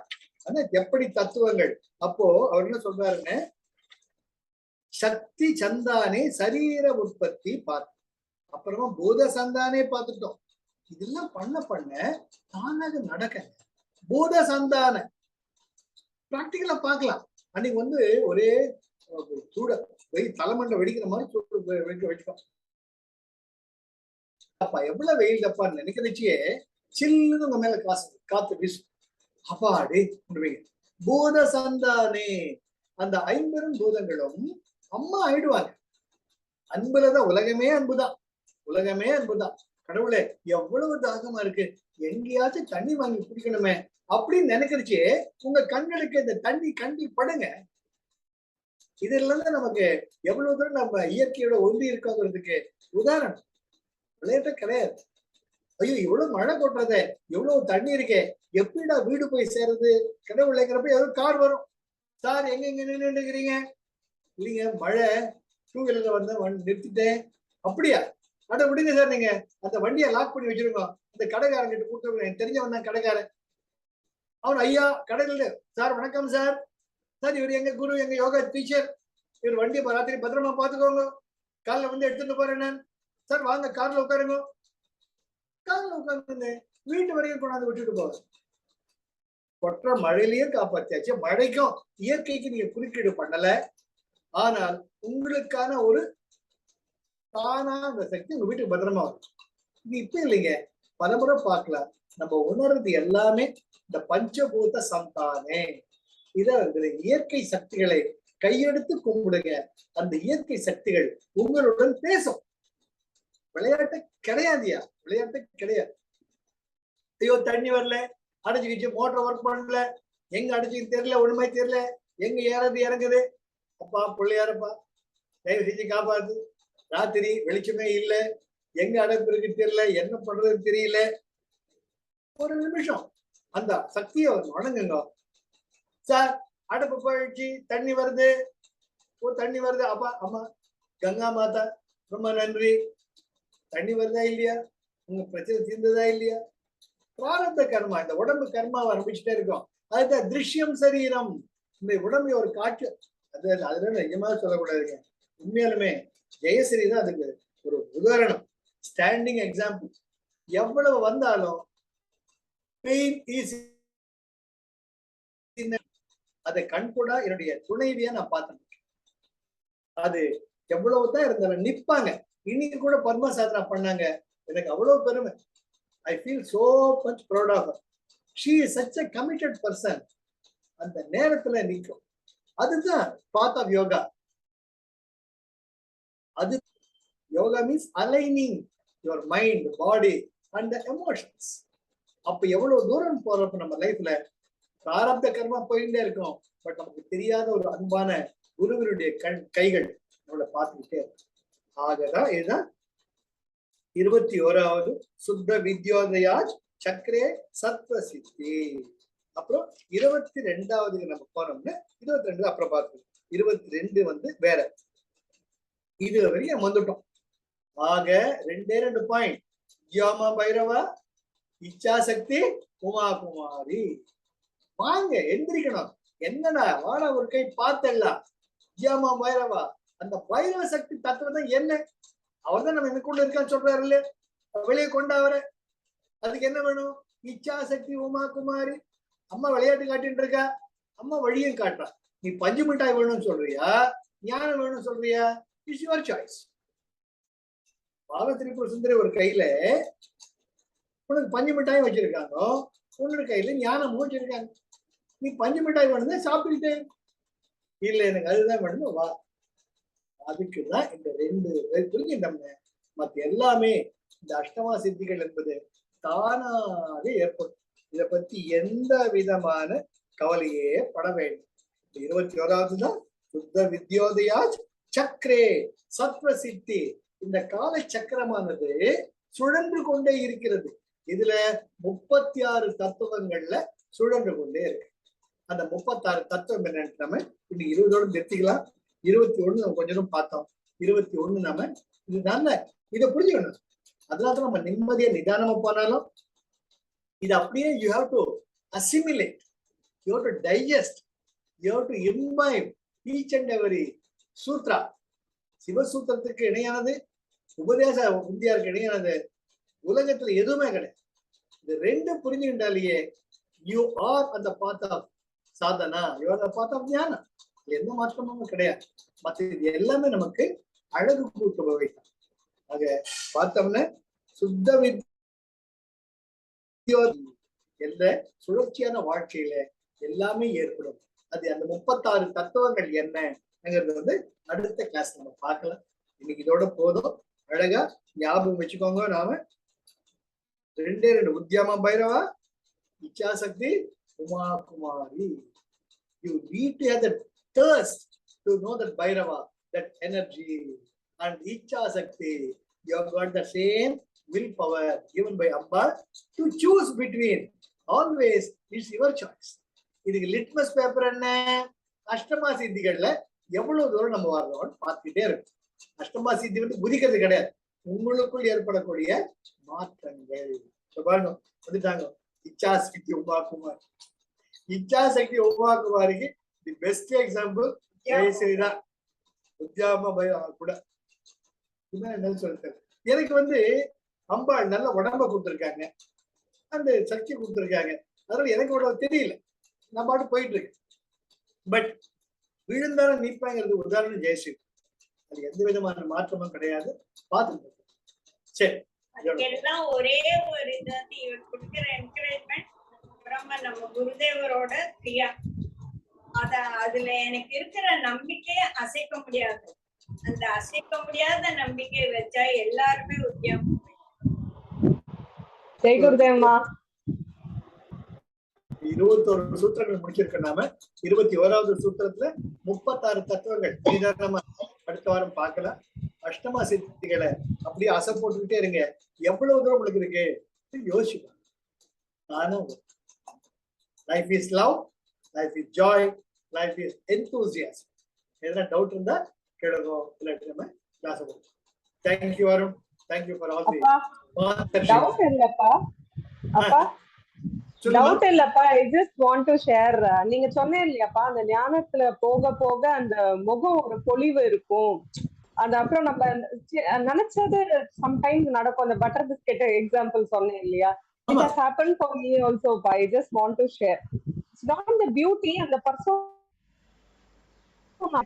ஆனா எப்படி தத்துவங்கள். அப்போ அவர் என்ன சொல்றாருன்னு, சக்தி சந்தானே சரீர உற்பத்தி பார்த்து, அப்புறமா பூத சந்தானே பார்த்துட்டோம். இதெல்லாம் பண்ண பண்ண தானாக நடக்க பூத சந்தான பிராக்டிகலா பார்க்கலாம். அன்னைக்கு வந்து ஒரே சூட தலைமண்டை வெடிக்கிற மாதிரி சூடு வச்சுக்கோ. அப்பா எவ்வளவு வெயில் அப்பா நினைக்கிறச்சியே சில்லுன்னு உங்க மேல காத்து வீசு. அப்பாடி பூத சந்தானே, அந்த 50 பூதங்களும் அம்மா ஆயிடுவாங்க. அன்புலதான், உலகமே அன்புதான், உலகமே அன்புதான். கடவுளே எவ்வளவு தாகமா இருக்கு, எங்கேயாச்சும் தண்ணி வாங்கி குடிக்கணுமே அப்படின்னு நினைக்கிறச்சு உங்க கண்களுக்கு இந்த தண்ணி கண்ணில் படுங்க. இதெல்லாம் தான் நமக்கு எவ்வளவு தூரம் நம்ம இயற்கையோட ஒன்றி இருக்கோங்கிறதுக்கு உதாரணம். விளையாட்ட கிடையாது. ஐயோ இவ்வளவு மழை கொட்டுறதே, எவ்வளவு தண்ணி இருக்கே, எப்படிடா வீடு போய் சேருது கடவுளைங்கிறப்ப ஏதோ கார் வரும். சார் எங்க நின்றுக்கிறீங்க? இல்லைங்க மழை, 2 வீலர்ல வந்து நிறுத்திட்டேன். அப்படியா? அட விடுங்க சார், நீங்க அந்த வண்டியை லாக் பண்ணி வச்சிருக்கோம், இந்த கடைக்காரன் கிட்ட கொடுத்துருங்க, எனக்கு தெரிஞ்சவன் தான் கடைக்காரன். அவன் ஐயா கடையில், சார் வணக்கம் சார், சார் இவர் எங்க குரு, எங்க யோகா டீச்சர், இவர் வண்டியை ராத்திரி பத்திரமா பாத்துக்கோங்க, காலைல வந்து எடுத்துட்டு போறேன் நான். சார் வாங்க கார்ல உட்காருங்க. கார்ல உட்கார்ந்து வீட்டு வரைக்கும் கொண்டாந்து விட்டுட்டு போவேன். கொற்ற மழையிலயும் காப்பாத்தியாச்சு. மழைக்கும் இயற்கைக்கு நீங்க குறுக்கீடு பண்ணல, ஆனால் உங்களுக்கான ஒரு தானா அந்த சக்தி உங்க வீட்டுக்கு பத்திரமா வரும். இது இப்ப இல்லைங்க, பலமுறை பார்க்கலாம். நம்ம உணர்றது எல்லாமே இந்த பஞ்சபூத சந்தானே. இத இயற்கை சக்திகளை கையெடுத்து கும்பிடுங்க. அந்த இயற்கை சக்திகள் உங்களுடன் பேசும். விளையாட்டு கிடையாதுயா, விளையாட்டு கிடையாது. ஐயோ தண்ணி வரல, அடைச்சுக்கிச்சு, மோட்டர் ஒர்க் பண்ணல, எங்க அடைச்சுக்கு தெரியல, ஒண்ணுமே தெரியல, எங்க ஏறது இறங்குது, அப்பா பிள்ளையாரப்பா தயவு செஞ்சு காப்பாத்து, ராத்திரி வெளிச்சமே இல்லை, எங்க அடைப்பு இருக்கு தெரியல, என்ன பண்றது தெரியல. ஒரு நிமிஷம் அந்த சக்தியை வணங்குங்க. சார் அடுப்பு போயிடுச்சு, தண்ணி வருது, தண்ணி வருது, அப்பா அம்மா கங்கா மாதா ரொம்ப நன்றி. தண்ணி வருதா இல்லையா, உங்க பிரச்சனை தீர்ந்ததா இல்லையா? பிராரப்த கர்மா, இந்த உடம்பு கர்மாவை அனுப்பிச்சுட்டே இருக்கும். அதுதான் திருஷ்யம் சரீரம். இந்த உடம்பு ஒரு காட்சி, அதுல நிஜமா சொல்லக்கூடாதுங்க. உண்மையாலுமே ஜெயஸ்ரீ தான் அதுக்கு ஒரு உதாரணம், ஸ்டாண்டிங் எக்ஸாம்பிள். எவ்வளவு வந்தாலும் பெயின் இஸ் அதை கண் கூட என்னுடைய துணைவியா நான் பார்த்தேன். அது எவ்வளவுதான் இருந்தாலும் நிப்பாங்க. இன்னைக்கு கூட பத்மா சாதனா பண்ணாங்க. எனக்கு அவ்வளவு பெருமை. I feel so much proud of her. She is such a committed person. அந்த நேரத்துல நிற்கும். அதுதான் பாத் ஆஃப் யோகா. அது yoga means aligning your mind, body and the emotions. அப்ப எவ்வளவு தூரம் போறப்ப நம்ம லைஃப்ல பிராரப்த கர்மா போயிட்டே இருக்கும். பட் நமக்கு தெரியாத ஒரு அன்பான குருவினுடைய கைகள் நம்மளை பார்த்துக்கிட்டே இருக்கும். ஆகதான் இதுதான் 21வது சுத்த வித்யோதயாஜ் சக்கரே சத்வ சித்தி. அப்புறம் 22வது நம்ம போனோம்னா 22 அப்புறம் பார்க்கணும். 22 வந்து வேற. இது வரைக்கும் வந்துட்டோம். ஆக 2 பாயிண்ட். யோமா பைரவா, இச்சா சக்தி, உமா குமாரி. வாங்க எந்திரிக்கணும். என்னடா வாட ஒரு கை பார்த்தெல்லாம். யோமா பைரவா, அந்த பைரவ சக்தி தத்துவம் தான் என்ன? அவர் தான் நம்ம எனக்குள்ள இருக்கான்னு சொல்றாரு இல்ல, வெளியே கொண்டாவர. அதுக்கு என்ன வேணும்? இச்சா சக்தி உமா குமாரி. அம்மா விளையாட்டு காட்டின்னு இருக்கா, அம்மா வழியும் காட்டுறா. நீ பஞ்சு மிட்டாய் வேணும்னு சொல்றியா, ஞானம் வேணும்னு சொல்றியா? It's your choice. Balatripura Sundari ஒரு கையில உனக்கு பஞ்சு மிட்டாயும் வச்சிருக்காங்க, உன்னோட கையில ஞானமும் வச்சிருக்காங்க. நீ பஞ்சு மிட்டாய் வேணும்னா சாப்பிட்டுக்கிட்டே இல்ல, எனக்கு அதுதான் வேணும் வா. அதுக்குதான் இந்த 2 புரிஞ்சுட்டோம்னா மத்த எல்லாமே இந்த அஷ்டமா சித்திகள் என்பது தானாக ஏற்படும். இதை பத்தி எந்த விதமான கவலையே பட வேண்டும். 21வது தான் சுத்த வித்யோதயாஜ் சக்கரே சத்வ சித்தி. இந்த கால சக்கரமானது சுழன்று கொண்டே இருக்கிறது. இதுல 36 தத்துவங்கள்ல சுழன்று கொண்டே இருக்கு. அந்த 36 தத்துவம் என்னன்னு நம்ம இன்னைக்கு 20ஓட நிறுத்திக்கலாம். 21 நம்ம கொஞ்சம் பார்த்தோம். 21 நம்ம இதுதான இதை புரிஞ்சுக்கணும். அதனால நம்ம நிம்மதியா நிதானமா போனாலும் இது அப்படியே you have to assimilate, you have to digest, you have to imbibe each and every sutra. சிவசூத்திரத்துக்கு இணையானது, உபதேச இந்தியாவுக்கு இணையானது உலகத்துல எதுவுமே கிடையாது. இது 2 புரிஞ்சுக்கிட்டாலேயே யூ ஆர் அந்த path of sadhana, you are the path of ஞானம். எந்த மாற்றமும் கிடையாது. மற்ற இது எல்லாமே நமக்கு அழகு கூட்டுபவை. ஆக பார்த்தோம்னா சுத்த என்ற சுழற்சியான வாழ்க்கையில எல்லாமே ஏற்படும். அது அந்த 36 தத்துவங்கள் என்னங்கிறது வந்து அடுத்த கிளாஸ் நம்ம பார்க்கலாம். இன்னைக்கு இதோட போதும். அழகா ஞாபகம் வச்சுக்கோங்க. நாம 2 உத்யமா பைரவா, இச்சா சக்தி, உமா குமாரி. You need to have the thirst to know that Bhairava, that energy, and Icha Sakti. You have got the same willpower given by Amba to choose between. Always it's your choice. இதுக்கு லிட்மஸ் பேப்பர் என்ன? அஷ்டமா சித்திகள்ல எவ்வளவு தூரம் நம்ம வரணும்னு பார்த்துக்கிட்டே இருக்கும். அஷ்டமா சித்தி வந்து குதிக்கிறது கிடையாது, உங்களுக்குள் ஏற்படக்கூடிய மாற்றங்கள். பாருங்க வந்துட்டாங்க. இச்சா சக்தி உமா குமார். இச்சா சக்தி உமா குமாரிக்கு தி பெஸ்ட் எக்ஸாம்பிள் ஜெயஸ்ரீதான். உத்யாமா கூட என்ன சொல்லிட்டாரு. எனக்கு வந்து அம்பாள் நல்ல உடம்ப கொடுத்துருக்காங்க, அந்த சக்தி கொடுத்துருக்காங்க. அதனால எனக்கு உடம்பு தெரியல, நான் பாட்டு போயிட்டு இருக்கேன். பட் விழுந்தாலும் நீப்பாங்கிறது உதாரணம் ஜெயஸ்ரீ. அது எந்த விதமான மாற்றமும் கிடையாது. பார்த்து சரி, எல்லாம் ஒரே ஒரு இதாத்தி இவர் கொடுக்கிற என்கரேஜ்மெண்ட் அப்புறமா நம்ம குருதேவரோட கிரியா, அதுல எனக்கு இருக்கிற நம்பிக்கையை அசைக்க முடியாது. அந்த அசைக்க முடியாத நம்பிக்கை வச்சா எல்லாருமே உத்தியோகம். ஜெய் குருதேவமா. 21 சூத்திரங்கள் முடிச்சிருக்க நாம 21வது சூத்திரத்துல 36 தத்துவங்கள் நிதானமா அடுத்த வாரம் பார்க்கலாம். அஷ்டமா சித்திகளை அப்படியே அசை போட்டுக்கிட்டே இருங்க. எவ்வளவு தூரம் உங்களுக்கு இருக்கு யோசிக்கலாம். நானும் life is love, life is Joy, life is enthusiasm. எதனா டவுட் இருந்தா கேளுங்க, இல்லாட்டி நம்ம கிளாஸ் போடுவோம். Thank you Arun, thank you for all the doubt இல்லப்பா. அப்பா டவுட் இல்லப்பா, I just want to share. நீங்க சொன்னேன் இல்லையாப்பா, அந்த ஞானத்துல போக போக அந்த முகம் ஒரு பொலிவு இருக்கும். அது அப்புறம் நம்ம நினைச்சது சம்டைம்ஸ் நடக்கும். அந்த பட்டர் பிஸ்கெட் எக்ஸாம்பிள் சொன்னேன் இல்லையா, It has happened for me also. I just want to share. It's not the beauty and the person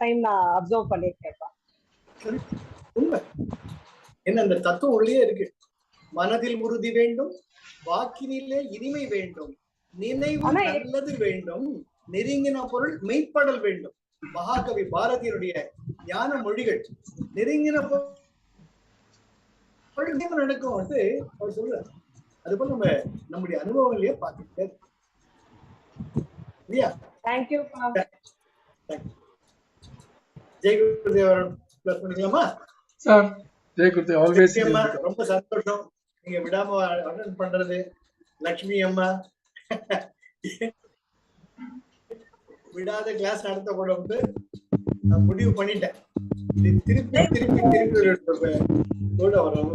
time நான் அப்சர்வ் பண்ணிருக்கேன்ப்பா. உண்மை என்ன அந்த தத்துவம் உள்ளே இருக்கு. மனதில் உறுதி வேண்டும், வாக்கினிலே இனிமை வேண்டும், நினைவு நல்லது வேண்டும், நெருங்கின பொருள் மெய்ப்படல் வேண்டும். மகாகவி பாரதியினுடைய ஞான மொழிகள். நெருங்கின பொருள் நடக்கும் வந்து அவர் சொல்றார். அது போல நம்ம நம்முடைய அனுபவங்களையே பார்த்துட்டே இல்லையா? தேங்க்யூ. ஜெய் குருதேவ் பிளஸ் பண்ணிக்கலாமா சார்? ஜெய் குருதேவ் ஆல்வேஸ். ரொம்ப சந்தோஷம் நீங்க விடாம அட்டெண்ட் பண்றது. லட்சுமி அம்மா விடாத கிளாஸ் நடத்த கூட வந்து நான் முடிவு பண்ணிட்டேன். திருப்பி திருப்பி திருப்பி கூட வரும்.